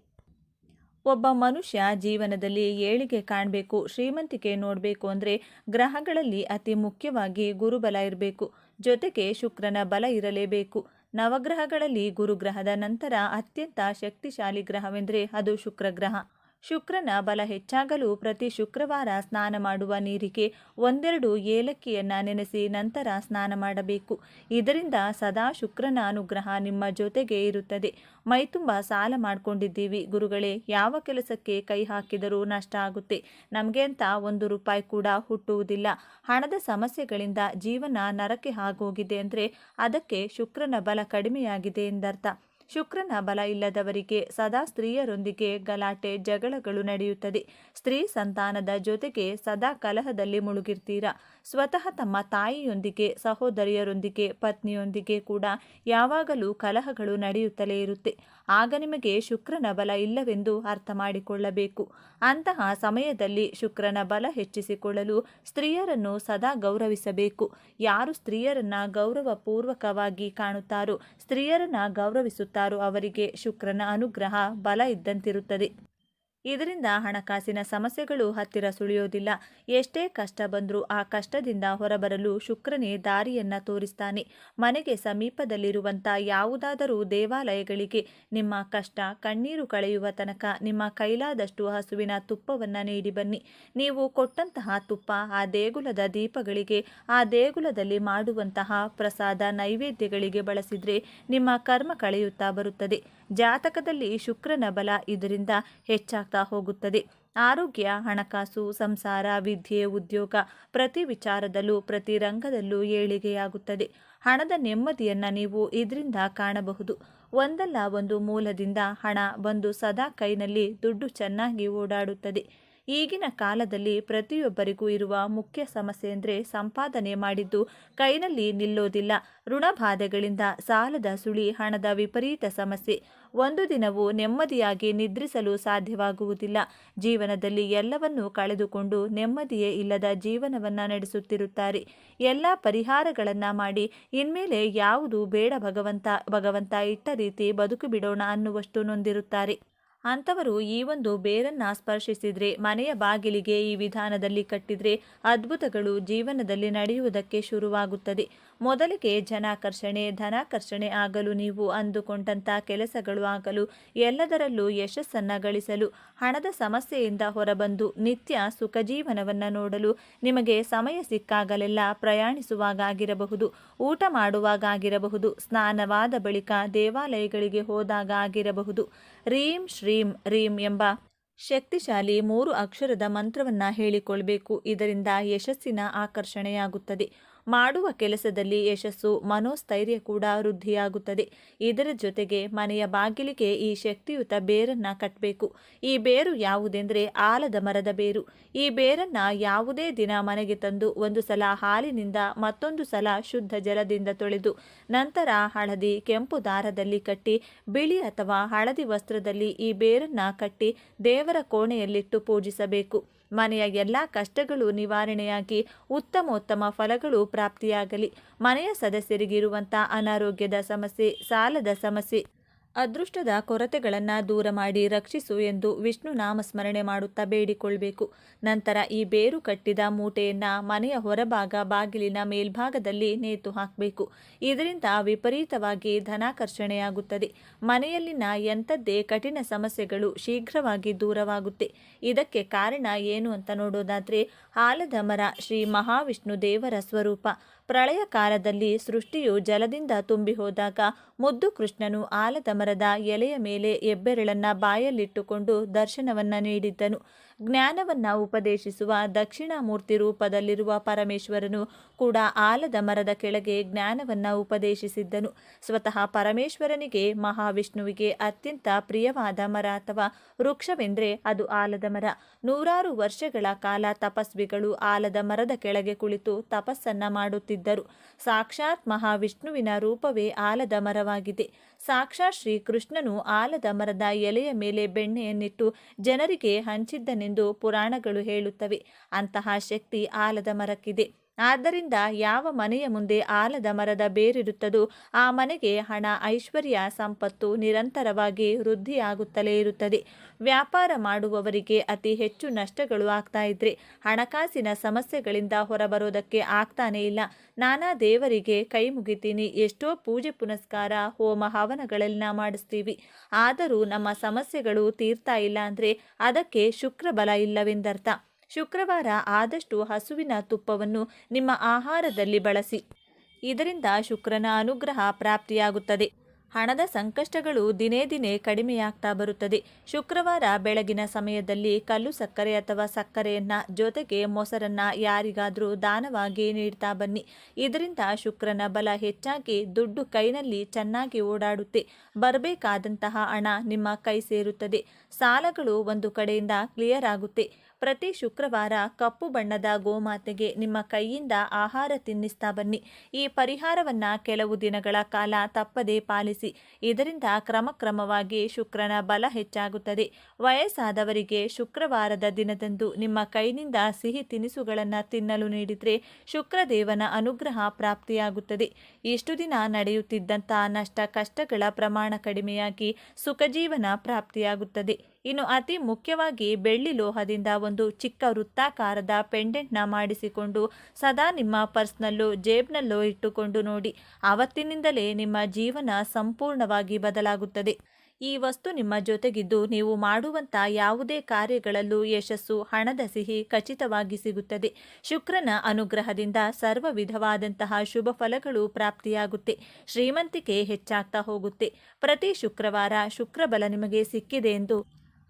ಒಬ್ಬ ಮನುಷ್ಯ ಜೀವನದಲ್ಲಿ ಏಳಿಗೆ ಕಾಣಬೇಕು, ಶ್ರೀಮಂತಿಕೆ ನೋಡಬೇಕು ಅಂದರೆ ಗ್ರಹಗಳಲ್ಲಿ ಅತಿ ಮುಖ್ಯವಾಗಿ ಗುರುಬಲ ಇರಬೇಕು. ಜೊತೆಗೆ ಶುಕ್ರನ ಬಲ ಇರಲೇಬೇಕು. ನವಗ್ರಹಗಳಲ್ಲಿ ಗುರುಗ್ರಹದ ನಂತರ ಅತ್ಯಂತ ಶಕ್ತಿಶಾಲಿ ಗ್ರಹವೆಂದರೆ ಅದು ಶುಕ್ರಗ್ರಹ. ಶುಕ್ರನ ಬಲ ಹೆಚ್ಚಾಗಲು ಪ್ರತಿ ಶುಕ್ರವಾರ ಸ್ನಾನ ಮಾಡುವ ನೀರಿಗೆ 1-2 ಏಲಕ್ಕಿಯನ್ನ ನೆನೆಸಿ ನಂತರ ಸ್ನಾನ ಮಾಡಬೇಕು. ಇದರಿಂದ ಸದಾ ಶುಕ್ರನ ಅನುಗ್ರಹ ನಿಮ್ಮ ಜೊತೆಗೆ ಇರುತ್ತದೆ. ಮೈತುಂಬ ಸಾಲ ಮಾಡ್ಕೊಂಡಿದ್ದೀವಿ ಗುರುಗಳೇ, ಯಾವ ಕೆಲಸಕ್ಕೆ ಕೈ ಹಾಕಿದರೂ ನಷ್ಟ ಆಗುತ್ತೆ, ನಮಗೆ ಅಂತ 1 ರೂಪಾಯಿ ಕೂಡ ಹುಟ್ಟುವುದಿಲ್ಲ, ಹಣದ ಸಮಸ್ಯೆಗಳಿಂದ ಜೀವನ ನರಕೆ ಆಗೋಗಿದೆ ಅಂದರೆ ಅದಕ್ಕೆ ಶುಕ್ರನ ಬಲ ಕಡಿಮೆಯಾಗಿದೆ ಎಂದರ್ಥ. ಶುಕ್ರನ ಬಲ ಇಲ್ಲದವರಿಗೆ ಸದಾ ಸ್ತ್ರೀಯರೊಂದಿಗೆ ಗಲಾಟೆ ಜಗಳಗಳು ನಡೆಯುತ್ತದೆ. ಸ್ತ್ರೀ ಸಂತಾನದ ಜೊತೆಗೆ ಸದಾ ಕಲಹದಲ್ಲಿ ಮುಳುಗಿರ್ತೀರಾ. ಸ್ವತಃ ತಮ್ಮ ತಾಯಿಯೊಂದಿಗೆ, ಸಹೋದರಿಯರೊಂದಿಗೆ, ಪತ್ನಿಯೊಂದಿಗೆ ಕೂಡ ಯಾವಾಗಲೂ ಕಲಹಗಳು ನಡೆಯುತ್ತಲೇ ಇರುತ್ತೆ. ಆಗ ನಿಮಗೆ ಶುಕ್ರನ ಬಲ ಇಲ್ಲವೆಂದು ಅರ್ಥ ಮಾಡಿಕೊಳ್ಳಬೇಕು. ಅಂತಹ ಸಮಯದಲ್ಲಿ ಶುಕ್ರನ ಬಲ ಹೆಚ್ಚಿಸಿಕೊಳ್ಳಲು ಸ್ತ್ರೀಯರನ್ನು ಸದಾ ಗೌರವಿಸಬೇಕು. ಯಾರು ಸ್ತ್ರೀಯರನ್ನ ಗೌರವಪೂರ್ವಕವಾಗಿ ಕಾಣುತ್ತಾರೋ, ಸ್ತ್ರೀಯರನ್ನ ಗೌರವಿಸುತ್ತಾರೋ ಅವರಿಗೆ ಶುಕ್ರನ ಅನುಗ್ರಹ ಬಲ ಇದ್ದಂತಿರುತ್ತದೆ. ಇದರಿಂದ ಹಣಕಾಸಿನ ಸಮಸ್ಯೆಗಳು ಹತ್ತಿರ ಸುಳಿಯೋದಿಲ್ಲ. ಎಷ್ಟೇ ಕಷ್ಟ ಬಂದರೂ ಆ ಕಷ್ಟದಿಂದ ಹೊರಬರಲು ಶುಕ್ರನೇ ದಾರಿಯನ್ನ ತೋರಿಸ್ತಾನೆ. ಮನೆಗೆ ಸಮೀಪದಲ್ಲಿರುವಂಥ ಯಾವುದಾದರೂ ದೇವಾಲಯಗಳಿಗೆ ನಿಮ್ಮ ಕಷ್ಟ ಕಣ್ಣೀರು ಕಳೆಯುವ ತನಕ ನಿಮ್ಮ ಕೈಲಾದಷ್ಟು ಹಸುವಿನ ತುಪ್ಪವನ್ನು ನೀಡಿ ಬನ್ನಿ. ನೀವು ಕೊಟ್ಟಂತಹ ತುಪ್ಪ ಆ ದೇಗುಲದ ದೀಪಗಳಿಗೆ, ಆ ದೇಗುಲದಲ್ಲಿ ಮಾಡುವಂತಹ ಪ್ರಸಾದ ನೈವೇದ್ಯಗಳಿಗೆ ಬಳಸಿದ್ರೆ ನಿಮ್ಮ ಕರ್ಮ ಕಳೆಯುತ್ತಾ ಬರುತ್ತದೆ. ಜಾತಕದಲ್ಲಿ ಶುಕ್ರನ ಬಲ ಇದರಿಂದ ಹೆಚ್ಚಾಗ್ತಾ ಹೋಗುತ್ತದೆ. ಆರೋಗ್ಯ, ಹಣಕಾಸು, ಸಂಸಾರ, ವಿದ್ಯೆ, ಉದ್ಯೋಗ ಪ್ರತಿ ವಿಚಾರದಲ್ಲೂ, ಪ್ರತಿ ರಂಗದಲ್ಲೂ ಏಳಿಗೆಯಾಗುತ್ತದೆ. ಹಣದ ನೆಮ್ಮದಿಯನ್ನ ನೀವು ಇದರಿಂದ ಕಾಣಬಹುದು. ಒಂದಲ್ಲ ಒಂದು ಮೂಲದಿಂದ ಹಣ ಬಂದು ಸದಾ ಕೈನಲ್ಲಿ ದುಡ್ಡು ಚೆನ್ನಾಗಿ ಓಡಾಡುತ್ತದೆ. ಈಗಿನ ಕಾಲದಲ್ಲಿ ಪ್ರತಿಯೊಬ್ಬರಿಗೂ ಇರುವ ಮುಖ್ಯ ಸಮಸ್ಯೆ ಅಂದರೆ ಸಂಪಾದನೆ ಮಾಡಿದ್ದು ಕೈನಲ್ಲಿ ನಿಲ್ಲೋದಿಲ್ಲ. ಋಣಬಾಧೆಗಳಿಂದ, ಸಾಲದ ಸುಳಿ, ಹಣದ ವಿಪರೀತ ಸಮಸ್ಯೆ. ಒಂದು ದಿನವೂ ನೆಮ್ಮದಿಯಾಗಿ ನಿದ್ರಿಸಲು ಸಾಧ್ಯವಾಗುವುದಿಲ್ಲ. ಜೀವನದಲ್ಲಿ ಎಲ್ಲವನ್ನೂ ಕಳೆದುಕೊಂಡು ನೆಮ್ಮದಿಯೇ ಇಲ್ಲದ ಜೀವನವನ್ನು ನಡೆಸುತ್ತಿರುತ್ತಾರೆ. ಎಲ್ಲ ಪರಿಹಾರಗಳನ್ನು ಮಾಡಿ ಇನ್ಮೇಲೆ ಯಾವುದು ಬೇಡ ಭಗವಂತ ಇಟ್ಟ ರೀತಿ ಬದುಕು ಬಿಡೋಣ ಅನ್ನುವಷ್ಟು ನೊಂದಿರುತ್ತಾರೆ. ಅಂಥವರು ಈ ಒಂದು ಬೇರನ್ನ ಸ್ಪರ್ಶಿಸಿದ್ರೆ, ಮನೆಯ ಬಾಗಿಲಿಗೆ ಈ ವಿಧಾನದಲ್ಲಿ ಕಟ್ಟಿದ್ರೆ ಅದ್ಭುತಗಳು ಜೀವನದಲ್ಲಿ ನಡೆಯುವುದಕ್ಕೆ ಶುರುವಾಗುತ್ತದೆ. ಮೊದಲಿಗೆ ಜನಾಕರ್ಷಣೆ, ಧನಾಕರ್ಷಣೆ ಆಗಲು, ನೀವು ಅಂದುಕೊಂಡಂಥ ಕೆಲಸಗಳು ಆಗಲು, ಎಲ್ಲದರಲ್ಲೂ ಯಶಸ್ಸನ್ನು ಗಳಿಸಲು, ಹಣದ ಸಮಸ್ಯೆಯಿಂದ ಹೊರಬಂದು ನಿತ್ಯ ಸುಖ ಜೀವನವನ್ನು ನೋಡಲು ನಿಮಗೆ ಸಮಯ ಸಿಕ್ಕಾಗಲೆಲ್ಲ ಪ್ರಯಾಣಿಸುವಾಗ ಆಗಿರಬಹುದು, ಊಟ ಮಾಡುವಾಗ ಆಗಿರಬಹುದು, ಸ್ನಾನವಾದ ಬಳಿಕ ದೇವಾಲಯಗಳಿಗೆ ಹೋದಾಗ ಆಗಿರಬಹುದು, ರೀಂ ಶ್ರೀಂ ರೀಂ ಎಂಬ ಶಕ್ತಿಶಾಲಿ 3 ಅಕ್ಷರದ ಮಂತ್ರವನ್ನು ಹೇಳಿಕೊಳ್ಬೇಕು. ಇದರಿಂದ ಯಶಸ್ಸಿನ ಆಕರ್ಷಣೆಯಾಗುತ್ತದೆ. ಮಾಡುವ ಕೆಲಸದಲ್ಲಿ ಯಶಸ್ಸು, ಮನೋಸ್ಥೈರ್ಯ ಕೂಡ ವೃದ್ಧಿಯಾಗುತ್ತದೆ. ಇದರ ಜೊತೆಗೆ ಮನೆಯ ಬಾಗಿಲಿಗೆ ಈ ಶಕ್ತಿಯುತ ಬೇರನ್ನ ಕಟ್ಟಬೇಕು. ಈ ಬೇರು ಯಾವುದೆಂದರೆ ಆಲದ ಮರದ ಬೇರು. ಈ ಬೇರನ್ನ ಯಾವುದೇ ದಿನ ಮನೆಗೆ ತಂದು ಒಂದು ಸಲ ಹಾಲಿನಿಂದ, ಮತ್ತೊಂದು ಸಲ ಶುದ್ಧ ಜಲದಿಂದ ತೊಳೆದು, ನಂತರ ಹಳದಿ ಕೆಂಪು ದಾರದಲ್ಲಿ ಕಟ್ಟಿ, ಬಿಳಿ ಅಥವಾ ಹಳದಿ ವಸ್ತ್ರದಲ್ಲಿ ಈ ಬೇರನ್ನ ಕಟ್ಟಿ ದೇವರ ಕೋಣೆಯಲ್ಲಿಟ್ಟು ಪೂಜಿಸಬೇಕು. ಮನೆಯ ಎಲ್ಲ ಕಷ್ಟಗಳು ನಿವಾರಣೆಯಾಗಿ ಉತ್ತಮೋತ್ತಮ ಫಲಗಳು ಪ್ರಾಪ್ತಿಯಾಗಲಿ. ಮನೆಯ ಸದಸ್ಯರಿಗಿರುವಂಥ ಅನಾರೋಗ್ಯದ ಸಮಸ್ಯೆ, ಸಾಲದ ಸಮಸ್ಯೆ, ಅದೃಷ್ಟದ ಕೊರತೆಗಳನ್ನು ದೂರ ಮಾಡಿ ರಕ್ಷಿಸು ಎಂದು ವಿಷ್ಣು ನಾಮಸ್ಮರಣೆ ಮಾಡುತ್ತಾ ಬೇಡಿಕೊಳ್ಳಬೇಕು. ನಂತರ ಈ ಬೇರು ಕಟ್ಟಿದ ಮೂಟೆಯನ್ನು ಮನೆಯ ಹೊರಭಾಗ ಬಾಗಿಲಿನ ಮೇಲ್ಭಾಗದಲ್ಲಿ ನೇತು ಹಾಕಬೇಕು. ಇದರಿಂದ ವಿಪರೀತವಾಗಿ ಧನಾಕರ್ಷಣೆಯಾಗುತ್ತದೆ. ಮನೆಯಲ್ಲಿನ ಎಂಥದ್ದೇ ಕಠಿಣ ಸಮಸ್ಯೆಗಳು ಶೀಘ್ರವಾಗಿ ದೂರವಾಗುತ್ತೆ. ಇದಕ್ಕೆ ಕಾರಣ ಏನು ಅಂತ ನೋಡೋದಾದರೆ, ಆಲದ ಮರ ಶ್ರೀ ಮಹಾವಿಷ್ಣು ದೇವರ ಸ್ವರೂಪ. ಪ್ರಳಯ ಕಾಲದಲ್ಲಿ ಸೃಷ್ಟಿಯು ಜಲದಿಂದ ತುಂಬಿ ಹೋದಾಗ ಮುದ್ದು ಕೃಷ್ಣನು ಆಲದ ಮರದ ಎಲೆಯ ಮೇಲೆ ಹೆಬ್ಬೆರಳನ್ನ ಬಾಯಲ್ಲಿಟ್ಟುಕೊಂಡು ದರ್ಶನವನ್ನ ನೀಡಿದ್ದನು. ಜ್ಞಾನವನ್ನ ಉಪದೇಶಿಸುವ ದಕ್ಷಿಣಾಮೂರ್ತಿ ರೂಪದಲ್ಲಿರುವ ಪರಮೇಶ್ವರನು ಕೂಡ ಆಲದ ಮರದ ಕೆಳಗೆ ಜ್ಞಾನವನ್ನ ಉಪದೇಶಿಸಿದ್ದನು. ಸ್ವತಃ ಪರಮೇಶ್ವರನಿಗೆ ಮಹಾವಿಷ್ಣುವಿಗೆ ಅತ್ಯಂತ ಪ್ರಿಯವಾದ ಮರ ಅಥವಾ ವೃಕ್ಷವೆಂದರೆ ಅದು ಆಲದ ಮರ. ನೂರಾರು ವರ್ಷಗಳ ಕಾಲ ತಪಸ್ವಿಗಳು ಆಲದ ಮರದ ಕೆಳಗೆ ಕುಳಿತು ತಪಸ್ಸನ್ನ ಮಾಡುತ್ತಿದ್ದರು. ಸಾಕ್ಷಾತ್ ಮಹಾವಿಷ್ಣುವಿನ ರೂಪವೇ ಆಲದ ಮರವಾಗಿದೆ. ಸಾಕ್ಷಾತ್ ಶ್ರೀ ಕೃಷ್ಣನು ಆಲದ ಮರದ ಎಲೆಯ ಮೇಲೆ ಬೆಣ್ಣೆಯನ್ನಿಟ್ಟು ಜನರಿಗೆ ಹಂಚಿದ್ದನೆಂದು ಪುರಾಣಗಳು ಹೇಳುತ್ತವೆ. ಅಂತಹ ಶಕ್ತಿ ಆಲದ ಮರಕ್ಕಿದೆ. ಆದ್ದರಿಂದ ಯಾವ ಮನೆಯ ಮುಂದೆ ಆಲದ ಮರದ ಬೇರಿರುತ್ತದೋ ಆ ಮನೆಗೆ ಹಣ, ಐಶ್ವರ್ಯ, ಸಂಪತ್ತು ನಿರಂತರವಾಗಿ ವೃದ್ಧಿಯಾಗುತ್ತಲೇ ಇರುತ್ತದೆ. ವ್ಯಾಪಾರ ಮಾಡುವವರಿಗೆ ಅತಿ ಹೆಚ್ಚು ನಷ್ಟಗಳು ಆಗ್ತಾ ಇದ್ರೆ ಹಣಕಾಸಿನ ಸಮಸ್ಯೆಗಳಿಂದ ಹೊರಬರೋದಕ್ಕೆ ಆಗ್ತಾನೇ ಇಲ್ಲ. ನಾನಾ ದೇವರಿಗೆ ಕೈ ಮುಗಿತೀನಿ, ಎಷ್ಟೋ ಪೂಜೆ ಪುನಸ್ಕಾರ, ಹೋಮ ಹವನಗಳೆಲ್ಲ ಮಾಡಿಸ್ತೀವಿ. ಆದರೂ ನಮ್ಮ ಸಮಸ್ಯೆಗಳು ತೀರ್ತಾ ಇಲ್ಲ ಅಂದರೆ ಅದಕ್ಕೆ ಶುಕ್ರ ಬಲ ಇಲ್ಲವೆಂದರ್ಥ. ಶುಕ್ರವಾರ ಆದಷ್ಟು ಹಸುವಿನ ತುಪ್ಪವನ್ನು ನಿಮ್ಮ ಆಹಾರದಲ್ಲಿ ಬಳಸಿ. ಇದರಿಂದ ಶುಕ್ರನ ಅನುಗ್ರಹ ಪ್ರಾಪ್ತಿಯಾಗುತ್ತದೆ. ಹಣದ ಸಂಕಷ್ಟಗಳು ದಿನೇ ದಿನೇ ಕಡಿಮೆಯಾಗ್ತಾ ಬರುತ್ತದೆ. ಶುಕ್ರವಾರ ಬೆಳಗಿನ ಸಮಯದಲ್ಲಿ ಕಲ್ಲು ಸಕ್ಕರೆ ಅಥವಾ ಸಕ್ಕರೆಯನ್ನ ಜೊತೆಗೆ ಮೊಸರನ್ನ ಯಾರಿಗಾದರೂ ದಾನವಾಗಿ ನೀಡ್ತಾ ಬನ್ನಿ. ಇದರಿಂದ ಶುಕ್ರನ ಬಲ ಹೆಚ್ಚಾಗಿ ದುಡ್ಡು ಕೈನಲ್ಲಿ ಚೆನ್ನಾಗಿ ಓಡಾಡುತ್ತೆ. ಬರಬೇಕಾದಂತಹ ಹಣ ನಿಮ್ಮ ಕೈ ಸೇರುತ್ತದೆ. ಸಾಲಗಳು ಒಂದು ಕಡೆಯಿಂದ ಕ್ಲಿಯರ್ ಆಗುತ್ತೆ. ಪ್ರತಿ ಶುಕ್ರವಾರ ಕಪ್ಪು ಬಣ್ಣದ ಗೋಮಾತೆಗೆ ನಿಮ್ಮ ಕೈಯಿಂದ ಆಹಾರ ತಿನ್ನಿಸ್ತಾ ಬನ್ನಿ. ಈ ಪರಿಹಾರವನ್ನ ಕೆಲವು ದಿನಗಳ ಕಾಲ ತಪ್ಪದೇ ಪಾಲಿಸಿ. ಇದರಿಂದ ಕ್ರಮಕ್ರಮವಾಗಿ ಶುಕ್ರನ ಬಲ ಹೆಚ್ಚಾಗುತ್ತದೆ. ವಯಸ್ಸಾದವರಿಗೆ ಶುಕ್ರವಾರದ ದಿನದಂದು ನಿಮ್ಮ ಕೈನಿಂದ ಸಿಹಿ ತಿನಿಸುಗಳನ್ನು ತಿನ್ನಲು ನೀಡಿದರೆ ಶುಕ್ರದೇವನ ಅನುಗ್ರಹ ಪ್ರಾಪ್ತಿಯಾಗುತ್ತದೆ. ಇಷ್ಟು ದಿನ ನಡೆಯುತ್ತಿದ್ದಂತಹ ನಷ್ಟ ಕಷ್ಟಗಳ ಪ್ರಮಾಣ ಕಡಿಮೆಯಾಗಿ ಸುಖಜೀವನ ಪ್ರಾಪ್ತಿಯಾಗುತ್ತದೆ. ಇನ್ನು ಅತಿ ಮುಖ್ಯವಾಗಿ ಬೆಳ್ಳಿ ಲೋಹದಿಂದ ಒಂದು ಚಿಕ್ಕ ವೃತ್ತಾಕಾರದ ಪೆಂಡೆಂಟ್ನ ಮಾಡಿಸಿಕೊಂಡು ಸದಾ ನಿಮ್ಮ ಪರ್ಸ್ನಲ್ಲೋ ಜೇಬ್ನಲ್ಲೋ ಇಟ್ಟುಕೊಂಡು ನೋಡಿ. ಆವತ್ತಿನಿಂದಲೇ ನಿಮ್ಮ ಜೀವನ ಸಂಪೂರ್ಣವಾಗಿ ಬದಲಾಗುತ್ತದೆ. ಈ ವಸ್ತು ನಿಮ್ಮ ಜೊತೆಗಿದ್ದು ನೀವು ಮಾಡುವಂಥ ಯಾವುದೇ ಕಾರ್ಯಗಳಲ್ಲೂ ಯಶಸ್ಸು, ಹಣದ ಸಿಹಿ ಖಚಿತವಾಗಿ ಸಿಗುತ್ತದೆ. ಶುಕ್ರನ ಅನುಗ್ರಹದಿಂದ ಸರ್ವ ವಿಧವಾದಂತಹ ಶುಭ ಫಲಗಳು ಪ್ರಾಪ್ತಿಯಾಗುತ್ತೆ. ಶ್ರೀಮಂತಿಕೆ ಹೆಚ್ಚಾಗ್ತಾ ಹೋಗುತ್ತೆ. ಪ್ರತಿ ಶುಕ್ರವಾರ ಶುಕ್ರಬಲ ನಿಮಗೆ ಸಿಕ್ಕಿದೆ ಎಂದು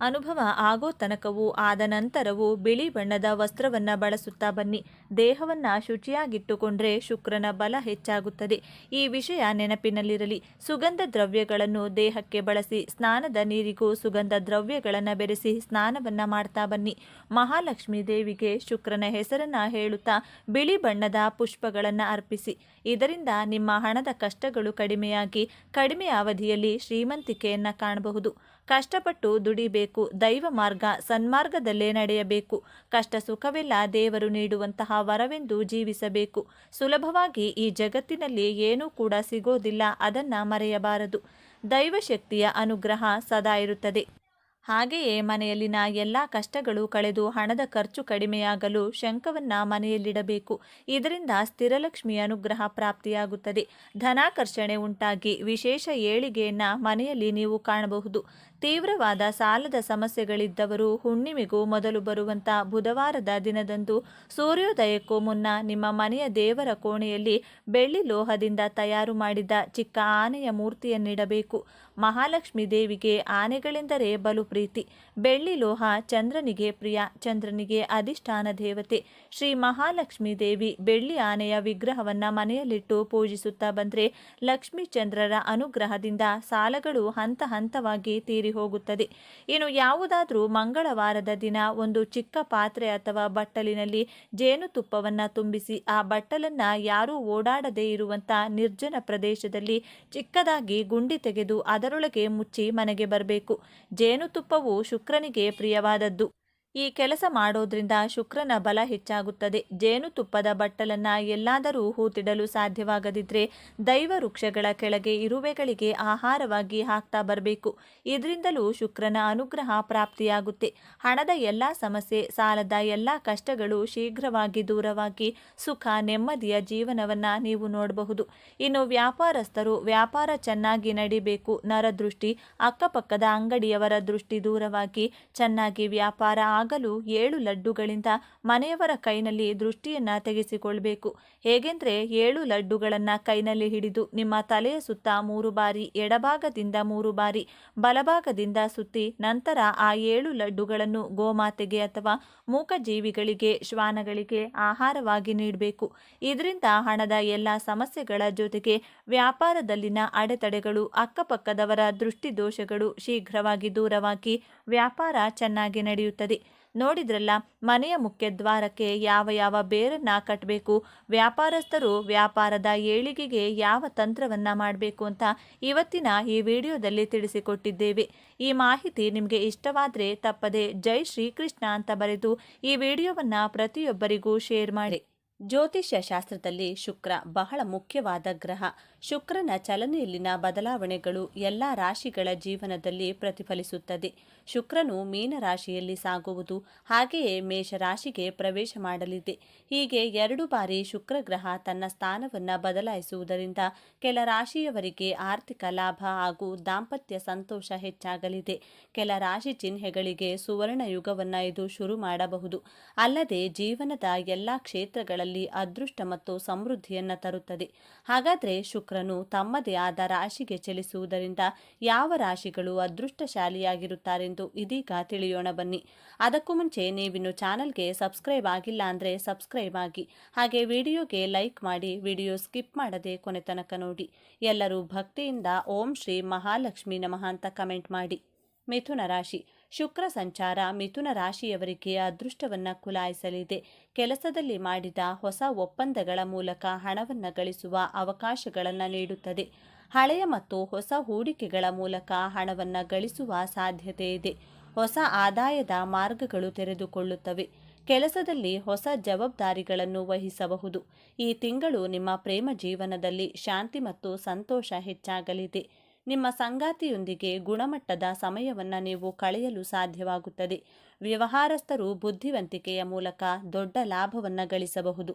ಅನುಭವ ಆಗೋ ತನಕವೂ ಆದ ನಂತರವೂ ಬಿಳಿ ಬಣ್ಣದ ವಸ್ತ್ರವನ್ನು ಬಳಸುತ್ತಾ ಬನ್ನಿ. ದೇಹವನ್ನು ಶುಚಿಯಾಗಿಟ್ಟುಕೊಂಡ್ರೆ ಶುಕ್ರನ ಬಲ ಹೆಚ್ಚಾಗುತ್ತದೆ. ಈ ವಿಷಯ ನೆನಪಿನಲ್ಲಿರಲಿ. ಸುಗಂಧ ದ್ರವ್ಯಗಳನ್ನು ದೇಹಕ್ಕೆ ಬಳಸಿ ಸ್ನಾನದ ನೀರಿಗೂ ಸುಗಂಧ ದ್ರವ್ಯಗಳನ್ನು ಬೆರೆಸಿ ಸ್ನಾನವನ್ನು ಮಾಡ್ತಾ ಬನ್ನಿ. ಮಹಾಲಕ್ಷ್ಮೀ ದೇವಿಗೆ ಶುಕ್ರನ ಹೆಸರನ್ನು ಹೇಳುತ್ತಾ ಬಿಳಿ ಬಣ್ಣದ ಪುಷ್ಪಗಳನ್ನು ಅರ್ಪಿಸಿ. ಇದರಿಂದ ನಿಮ್ಮ ಹಣದ ಕಷ್ಟಗಳು ಕಡಿಮೆಯಾಗಿ ಕಡಿಮೆ ಅವಧಿಯಲ್ಲಿ ಶ್ರೀಮಂತಿಕೆಯನ್ನು ಕಾಣಬಹುದು. ಕಷ್ಟಪಟ್ಟು ದುಡಿಬೇಕು. ದೈವ ಮಾರ್ಗ ಸನ್ಮಾರ್ಗದಲ್ಲೇ ನಡೆಯಬೇಕು. ಕಷ್ಟ ಸುಖವೆಲ್ಲ ದೇವರು ನೀಡುವಂತಹ ವರವೆಂದು ಜೀವಿಸಬೇಕು. ಸುಲಭವಾಗಿ ಈ ಜಗತ್ತಿನಲ್ಲಿ ಏನೂ ಕೂಡ ಸಿಗೋದಿಲ್ಲ, ಅದನ್ನು ಮರೆಯಬಾರದು. ದೈವಶಕ್ತಿಯ ಅನುಗ್ರಹ ಸದಾ ಇರುತ್ತದೆ. ಹಾಗೆಯೇ ಮನೆಯಲ್ಲಿನ ಎಲ್ಲ ಕಷ್ಟಗಳು ಕಳೆದು ಹಣದ ಖರ್ಚು ಕಡಿಮೆಯಾಗಲು ಶಂಖವನ್ನು ಮನೆಯಲ್ಲಿಡಬೇಕು. ಇದರಿಂದ ಸ್ಥಿರಲಕ್ಷ್ಮಿಯ ಅನುಗ್ರಹ ಪ್ರಾಪ್ತಿಯಾಗುತ್ತದೆ. ಧನಾಕರ್ಷಣೆ ಉಂಟಾಗಿ ವಿಶೇಷ ಏಳಿಗೆಯನ್ನು ಮನೆಯಲ್ಲಿ ನೀವು ಕಾಣಬಹುದು. ತೀವ್ರವಾದ ಸಾಲದ ಸಮಸ್ಯೆಗಳಿದ್ದವರು ಹುಣ್ಣಿಮೆಗೂ ಮೊದಲು ಬರುವಂಥ ಬುಧವಾರದ ದಿನದಂದು ಸೂರ್ಯೋದಯಕ್ಕೂ ಮುನ್ನ ನಿಮ್ಮ ಮನೆಯ ದೇವರ ಕೋಣೆಯಲ್ಲಿ ಬೆಳ್ಳಿ ಲೋಹದಿಂದ ತಯಾರು ಮಾಡಿದ ಚಿಕ್ಕ ಆನೆಯ ಮೂರ್ತಿಯನ್ನಿಡಬೇಕು. ಮಹಾಲಕ್ಷ್ಮೀ ದೇವಿಗೆ ಆನೆಗಳೆಂದರೆ ಬಲು ಪ್ರೀತಿ. ಬೆಳ್ಳಿ ಲೋಹ ಚಂದ್ರನಿಗೆ ಪ್ರಿಯ. ಚಂದ್ರನಿಗೆ ಅಧಿಷ್ಠಾನ ದೇವತೆ ಶ್ರೀ ಮಹಾಲಕ್ಷ್ಮೀ ದೇವಿ. ಬೆಳ್ಳಿ ಆನೆಯ ವಿಗ್ರಹವನ್ನು ಮನೆಯಲ್ಲಿಟ್ಟು ಪೂಜಿಸುತ್ತಾ ಬಂದರೆ ಲಕ್ಷ್ಮೀ ಚಂದ್ರರ ಅನುಗ್ರಹದಿಂದ ಸಾಲಗಳು ಹಂತ ಹಂತವಾಗಿ ತೀರಿ ಹೋಗುತ್ತದೆ. ಇನ್ನು ಯಾವುದಾದ್ರೂ ಮಂಗಳವಾರದ ದಿನ ಒಂದು ಚಿಕ್ಕ ಪಾತ್ರೆ ಅಥವಾ ಬಟ್ಟಲಿನಲ್ಲಿ ಜೇನುತುಪ್ಪವನ್ನು ತುಂಬಿಸಿ ಆ ಬಟ್ಟಲನ್ನು ಯಾರೂ ಓಡಾಡದೇ ಇರುವಂಥ ನಿರ್ಜನ ಪ್ರದೇಶದಲ್ಲಿ ಚಿಕ್ಕದಾಗಿ ಗುಂಡಿ ತೆಗೆದು ಅದರೊಳಗೆ ಮುಚ್ಚಿ ಮನೆಗೆ ಬರಬೇಕು. ಜೇನುತುಪ್ಪವು ಶುಕ್ರನಿಗೆ ಪ್ರಿಯವಾದದ್ದು. ಈ ಕೆಲಸ ಮಾಡೋದ್ರಿಂದ ಶುಕ್ರನ ಬಲ ಹೆಚ್ಚಾಗುತ್ತದೆ. ಜೇನುತುಪ್ಪದ ಬಟ್ಟಲನ್ನ ಎಲ್ಲಾದರೂ ಹೂತಿಡಲು ಸಾಧ್ಯವಾಗದಿದ್ರೆ ದೈವ ವೃಕ್ಷಗಳ ಕೆಳಗೆ ಇರುವೆಗಳಿಗೆ ಆಹಾರವಾಗಿ ಹಾಕ್ತಾ ಬರಬೇಕು. ಇದರಿಂದಲೂ ಶುಕ್ರನ ಅನುಗ್ರಹ ಪ್ರಾಪ್ತಿಯಾಗುತ್ತೆ. ಹಣದ ಎಲ್ಲ ಸಮಸ್ಯೆ, ಸಾಲದ ಎಲ್ಲ ಕಷ್ಟಗಳು ಶೀಘ್ರವಾಗಿ ದೂರವಾಗಿ ಸುಖ ನೆಮ್ಮದಿಯ ಜೀವನವನ್ನ ನೀವು ನೋಡಬಹುದು. ಇನ್ನು ವ್ಯಾಪಾರಸ್ಥರು ವ್ಯಾಪಾರ ಚೆನ್ನಾಗಿ ನಡಿಬೇಕು. ನರದೃಷ್ಟಿ, ಅಕ್ಕಪಕ್ಕದ ಅಂಗಡಿಯವರ ದೃಷ್ಟಿ ದೂರವಾಗಿ ಚೆನ್ನಾಗಿ ವ್ಯಾಪಾರ ಆಗಲು 7 ಲಡ್ಡುಗಳಿಂದ ಮನೆಯವರ ಕೈನಲ್ಲಿ ದೃಷ್ಟಿಯನ್ನ ತೆಗೆಸಿಕೊಳ್ಬೇಕು. ಹೇಗೆಂದ್ರೆ 7 ಲಡ್ಡುಗಳನ್ನ ಕೈನಲ್ಲಿ ಹಿಡಿದು ನಿಮ್ಮ ತಲೆಯ ಸುತ್ತ 3 ಬಾರಿ, ಎಡಭಾಗದಿಂದ 3 ಬಾರಿ, ಬಲಭಾಗದಿಂದ ಸುತ್ತಿ ನಂತರ ಆ 7 ಲಡ್ಡುಗಳನ್ನು ಗೋಮಾತೆಗೆ ಅಥವಾ ಮೂಕಜೀವಿಗಳಿಗೆ, ಶ್ವಾನಗಳಿಗೆ ಆಹಾರವಾಗಿ ನೀಡಬೇಕು. ಇದರಿಂದ ಹಣದ ಎಲ್ಲ ಸಮಸ್ಯೆಗಳ ಜೊತೆಗೆ ವ್ಯಾಪಾರದಲ್ಲಿನ ಅಡೆತಡೆಗಳು, ಅಕ್ಕಪಕ್ಕದವರ ದೃಷ್ಟಿ ದೋಷಗಳು ಶೀಘ್ರವಾಗಿ ದೂರವಾಗಿ ವ್ಯಾಪಾರ ಚೆನ್ನಾಗಿ ನಡೆಯುತ್ತದೆ. ನೋಡಿದ್ರಲ್ಲ, ಮನೆಯ ಮುಖ್ಯ ದ್ವಾರಕ್ಕೆ ಯಾವ ಯಾವ ಬೇರನ್ನ ಕಟ್ಟಬೇಕು, ವ್ಯಾಪಾರಸ್ಥರು ವ್ಯಾಪಾರದ ಏಳಿಗೆಗೆ ಯಾವ ತಂತ್ರವನ್ನ ಮಾಡಬೇಕು ಅಂತ ಇವತ್ತಿನ ಈ ವಿಡಿಯೋದಲ್ಲಿ ತಿಳಿಸಿಕೊಟ್ಟಿದ್ದೇವೆ. ಈ ಮಾಹಿತಿ ನಿಮಗೆ ಇಷ್ಟವಾದರೆ ತಪ್ಪದೆ ಜೈ ಶ್ರೀಕೃಷ್ಣ ಅಂತ ಬರೆದು ಈ ವಿಡಿಯೋವನ್ನ ಪ್ರತಿಯೊಬ್ಬರಿಗೂ ಶೇರ್ ಮಾಡಿ. ಜ್ಯೋತಿಷ್ಯ ಶಾಸ್ತ್ರದಲ್ಲಿ ಶುಕ್ರ ಬಹಳ ಮುಖ್ಯವಾದ ಗ್ರಹ. ಶುಕ್ರನ ಚಲನೆಯಲ್ಲಿನ ಬದಲಾವಣೆಗಳು ಎಲ್ಲ ರಾಶಿಗಳ ಜೀವನದಲ್ಲಿ ಪ್ರತಿಫಲಿಸುತ್ತದೆ. ಶುಕ್ರನು ಮೀನ ರಾಶಿಯಲ್ಲಿ ಸಾಗುವುದು, ಹಾಗೆಯೇ ಮೇಷರಾಶಿಗೆ ಪ್ರವೇಶ ಮಾಡಲಿದೆ. ಹೀಗೆ 2 ಬಾರಿ ಶುಕ್ರ ಗ್ರಹ ತನ್ನ ಸ್ಥಾನವನ್ನು ಬದಲಾಯಿಸುವುದರಿಂದ ಕೆಲ ರಾಶಿಯವರಿಗೆ ಆರ್ಥಿಕ ಲಾಭ ಹಾಗೂ ದಾಂಪತ್ಯ ಸಂತೋಷ ಹೆಚ್ಚಾಗಲಿದೆ. ಕೆಲ ರಾಶಿ ಚಿಹ್ನೆಗಳಿಗೆ ಸುವರ್ಣ ಯುಗವನ್ನು ಇದು ಶುರು ಮಾಡಬಹುದು. ಅಲ್ಲದೆ ಜೀವನದ ಎಲ್ಲ ಕ್ಷೇತ್ರಗಳಲ್ಲಿ ಅದೃಷ್ಟ ಮತ್ತು ಸಮೃದ್ಧಿಯನ್ನು ತರುತ್ತದೆ. ಹಾಗಾದರೆ ಶುಕ್ರನು ತಮ್ಮದೇ ಆದ ರಾಶಿಗೆ ಚಲಿಸುವುದರಿಂದ ಯಾವ ರಾಶಿಗಳು ಅದೃಷ್ಟಶಾಲಿಯಾಗಿರುತ್ತಾರೆಂದು ಇದೀಗ ತಿಳಿಯೋಣ ಬನ್ನಿ. ಅದಕ್ಕೂ ಮುಂಚೆ ನೀವಿನ್ನು ಚಾನಲ್ಗೆ ಸಬ್ಸ್ಕ್ರೈಬ್ ಆಗಿಲ್ಲ ಅಂದರೆ ಸಬ್ಸ್ಕ್ರೈಬ್ ಆಗಿ, ಹಾಗೆ ವಿಡಿಯೋಗೆ ಲೈಕ್ ಮಾಡಿ, ವಿಡಿಯೋ ಸ್ಕಿಪ್ ಮಾಡದೆ ಕೊನೆ ತನಕ ನೋಡಿ. ಎಲ್ಲರೂ ಭಕ್ತಿಯಿಂದ ಓಂ ಶ್ರೀ ಮಹಾಲಕ್ಷ್ಮಿ ನಮಃ ಅಂತ ಕಮೆಂಟ್ ಮಾಡಿ. ಮಿಥುನ ರಾಶಿ. ಶುಕ್ರ ಸಂಚಾರ ಮಿಥುನ ರಾಶಿಯವರಿಗೆ ಅದೃಷ್ಟವನ್ನು ಕುಲಾಯಿಸಲಿದೆ. ಕೆಲಸದಲ್ಲಿ ಮಾಡಿದ ಹೊಸ ಒಪ್ಪಂದಗಳ ಮೂಲಕ ಹಣವನ್ನು ಗಳಿಸುವ ಅವಕಾಶಗಳನ್ನು ನೀಡುತ್ತದೆ. ಹಳೆಯ ಮತ್ತು ಹೊಸ ಹೂಡಿಕೆಗಳ ಮೂಲಕ ಹಣವನ್ನು ಗಳಿಸುವ ಸಾಧ್ಯತೆ ಇದೆ. ಹೊಸ ಆದಾಯದ ಮಾರ್ಗಗಳು ತೆರೆದುಕೊಳ್ಳುತ್ತವೆ. ಕೆಲಸದಲ್ಲಿ ಹೊಸ ಜವಾಬ್ದಾರಿಗಳನ್ನು ವಹಿಸಬಹುದು. ಈ ತಿಂಗಳು ನಿಮ್ಮ ಪ್ರೇಮ ಜೀವನದಲ್ಲಿ ಶಾಂತಿ ಮತ್ತು ಸಂತೋಷ ಹೆಚ್ಚಾಗಲಿದೆ. ನಿಮ್ಮ ಸಂಗಾತಿಯೊಂದಿಗೆ ಗುಣಮಟ್ಟದ ಸಮಯವನ್ನು ನೀವು ಕಳೆಯಲು ಸಾಧ್ಯವಾಗುತ್ತದೆ. ವ್ಯವಹಾರಸ್ಥರು ಬುದ್ಧಿವಂತಿಕೆಯ ಮೂಲಕ ದೊಡ್ಡ ಲಾಭವನ್ನು ಗಳಿಸಬಹುದು.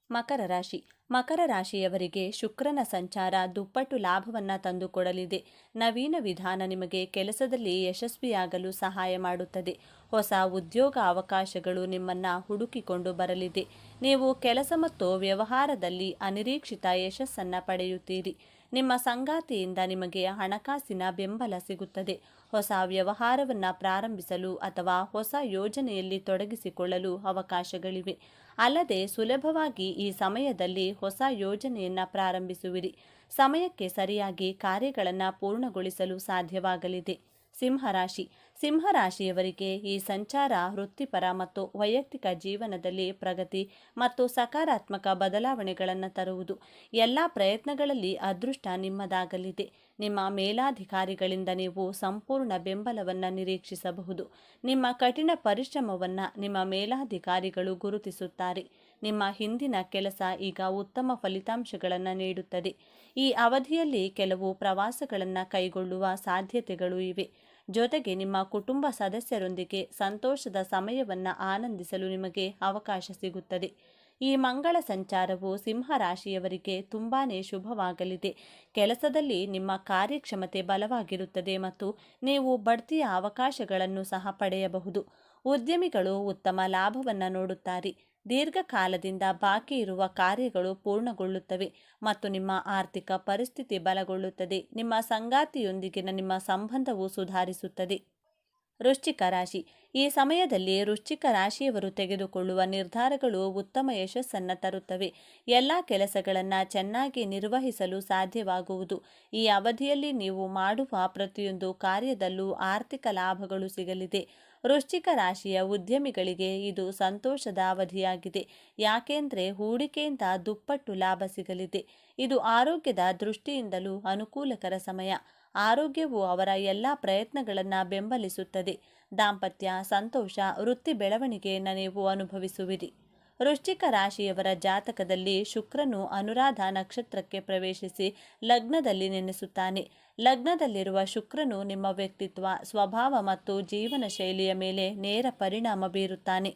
ಮಕರ ರಾಶಿ. ಮಕರ ರಾಶಿಯವರಿಗೆ ಶುಕ್ರನ ಸಂಚಾರ ದುಪ್ಪಟ್ಟು ಲಾಭವನ್ನು ತಂದುಕೊಡಲಿದೆ. ನವೀನ ವಿಧಾನ ನಿಮಗೆ ಕೆಲಸದಲ್ಲಿ ಯಶಸ್ವಿಯಾಗಲು ಸಹಾಯ ಮಾಡುತ್ತದೆ. ಹೊಸ ಉದ್ಯೋಗ ಅವಕಾಶಗಳು ನಿಮ್ಮನ್ನು ಹುಡುಕಿಕೊಂಡು ಬರಲಿದೆ. ನೀವು ಕೆಲಸ ಮತ್ತು ವ್ಯವಹಾರದಲ್ಲಿ ಅನಿರೀಕ್ಷಿತ ಯಶಸ್ಸನ್ನು ಪಡೆಯುತ್ತೀರಿ. ನಿಮ್ಮ ಸಂಗಾತಿಯಿಂದ ನಿಮಗೆ ಹಣಕಾಸಿನ ಬೆಂಬಲ ಸಿಗುತ್ತದೆ. ಹೊಸ ವ್ಯವಹಾರವನ್ನು ಪ್ರಾರಂಭಿಸಲು ಅಥವಾ ಹೊಸ ಯೋಜನೆಯಲ್ಲಿ ತೊಡಗಿಸಿಕೊಳ್ಳಲು ಅವಕಾಶಗಳಿವೆ. ಅಲ್ಲದೆ ಸುಲಭವಾಗಿ ಈ ಸಮಯದಲ್ಲಿ ಹೊಸ ಯೋಜನೆಯನ್ನು ಪ್ರಾರಂಭಿಸುವಿರಿ. ಸಮಯಕ್ಕೆ ಸರಿಯಾಗಿ ಕಾರ್ಯಗಳನ್ನು ಪೂರ್ಣಗೊಳಿಸಲು ಸಾಧ್ಯವಾಗಲಿದೆ. ಸಿಂಹರಾಶಿ. ಸಿಂಹರಾಶಿಯವರಿಗೆ ಈ ಸಂಚಾರ ವೃತ್ತಿಪರ ಮತ್ತು ವೈಯಕ್ತಿಕ ಜೀವನದಲ್ಲಿ ಪ್ರಗತಿ ಮತ್ತು ಸಕಾರಾತ್ಮಕ ಬದಲಾವಣೆಗಳನ್ನು ತರುವುದು. ಎಲ್ಲ ಪ್ರಯತ್ನಗಳಲ್ಲಿ ಅದೃಷ್ಟ ನಿಮ್ಮದಾಗಲಿದೆ. ನಿಮ್ಮ ಮೇಲಾಧಿಕಾರಿಗಳಿಂದ ನೀವು ಸಂಪೂರ್ಣ ಬೆಂಬಲವನ್ನು ನಿರೀಕ್ಷಿಸಬಹುದು. ನಿಮ್ಮ ಕಠಿಣ ಪರಿಶ್ರಮವನ್ನು ನಿಮ್ಮ ಮೇಲಾಧಿಕಾರಿಗಳು ಗುರುತಿಸುತ್ತಾರೆ. ನಿಮ್ಮ ಹಿಂದಿನ ಕೆಲಸ ಈಗ ಉತ್ತಮ ಫಲಿತಾಂಶಗಳನ್ನು ನೀಡುತ್ತದೆ. ಈ ಅವಧಿಯಲ್ಲಿ ಕೆಲವು ಪ್ರವಾಸಗಳನ್ನು ಕೈಗೊಳ್ಳುವ ಸಾಧ್ಯತೆಗಳು ಇವೆ. ಜೊತೆಗೆ ನಿಮ್ಮ ಕುಟುಂಬ ಸದಸ್ಯರೊಂದಿಗೆ ಸಂತೋಷದ ಸಮಯವನ್ನು ಆನಂದಿಸಲು ನಿಮಗೆ ಅವಕಾಶ ಸಿಗುತ್ತದೆ. ಈ ಮಂಗಳ ಸಂಚಾರವು ಸಿಂಹರಾಶಿಯವರಿಗೆ ತುಂಬಾನೇ ಶುಭವಾಗಲಿದೆ. ಕೆಲಸದಲ್ಲಿ ನಿಮ್ಮ ಕಾರ್ಯಕ್ಷಮತೆ ಬಲವಾಗಿರುತ್ತದೆ ಮತ್ತು ನೀವು ಬಡ್ತಿಯ ಅವಕಾಶಗಳನ್ನು ಸಹ ಪಡೆಯಬಹುದು. ಉದ್ಯಮಿಗಳು ಉತ್ತಮ ಲಾಭವನ್ನು ನೋಡುತ್ತಾರೆ. ದೀರ್ಘಕಾಲದಿಂದ ಬಾಕಿ ಇರುವ ಕಾರ್ಯಗಳು ಪೂರ್ಣಗೊಳ್ಳುತ್ತವೆ ಮತ್ತು ನಿಮ್ಮ ಆರ್ಥಿಕ ಪರಿಸ್ಥಿತಿ ಬಲಗೊಳ್ಳುತ್ತದೆ. ನಿಮ್ಮ ಸಂಗಾತಿಯೊಂದಿಗಿನ ನಿಮ್ಮ ಸಂಬಂಧವು ಸುಧಾರಿಸುತ್ತದೆ. ವೃಶ್ಚಿಕ ರಾಶಿ. ಈ ಸಮಯದಲ್ಲಿ ವೃಶ್ಚಿಕ ರಾಶಿಯವರು ತೆಗೆದುಕೊಳ್ಳುವ ನಿರ್ಧಾರಗಳು ಉತ್ತಮ ಯಶಸ್ಸನ್ನು ತರುತ್ತವೆ. ಎಲ್ಲ ಕೆಲಸಗಳನ್ನು ಚೆನ್ನಾಗಿ ನಿರ್ವಹಿಸಲು ಸಾಧ್ಯವಾಗುವುದು. ಈ ಅವಧಿಯಲ್ಲಿ ನೀವು ಮಾಡುವ ಪ್ರತಿಯೊಂದು ಕಾರ್ಯದಲ್ಲೂ ಆರ್ಥಿಕ ಲಾಭಗಳು ಸಿಗಲಿದೆ. ವೃಶ್ಚಿಕ ರಾಶಿಯ ಉದ್ಯಮಿಗಳಿಗೆ ಇದು ಸಂತೋಷದ ಅವಧಿಯಾಗಿದೆ. ಯಾಕೆಂದರೆ ಹೂಡಿಕೆಯಿಂದ ದುಪ್ಪಟ್ಟು ಲಾಭ ಸಿಗಲಿದೆ. ಇದು ಆರೋಗ್ಯದ ದೃಷ್ಟಿಯಿಂದಲೂ ಅನುಕೂಲಕರ ಸಮಯ. ಆರೋಗ್ಯವು ಅವರ ಎಲ್ಲ ಪ್ರಯತ್ನಗಳನ್ನು ಬೆಂಬಲಿಸುತ್ತದೆ. ದಾಂಪತ್ಯ, ಸಂತೋಷ, ವೃತ್ತಿ ಬೆಳವಣಿಗೆಯನ್ನು ನೀವು ಅನುಭವಿಸುವಿರಿ. ವೃಶ್ಚಿಕ ರಾಶಿಯವರ ಜಾತಕದಲ್ಲಿ ಶುಕ್ರನು ಅನುರಾಧ ನಕ್ಷತ್ರಕ್ಕೆ ಪ್ರವೇಶಿಸಿ ಲಗ್ನದಲ್ಲಿ ನೆಲೆಸುತ್ತಾನೆ. ಲಗ್ನದಲ್ಲಿರುವ ಶುಕ್ರನು ನಿಮ್ಮ ವ್ಯಕ್ತಿತ್ವ, ಸ್ವಭಾವ ಮತ್ತು ಜೀವನ ಶೈಲಿಯ ಮೇಲೆ ನೇರ ಪರಿಣಾಮ ಬೀರುತ್ತಾನೆ.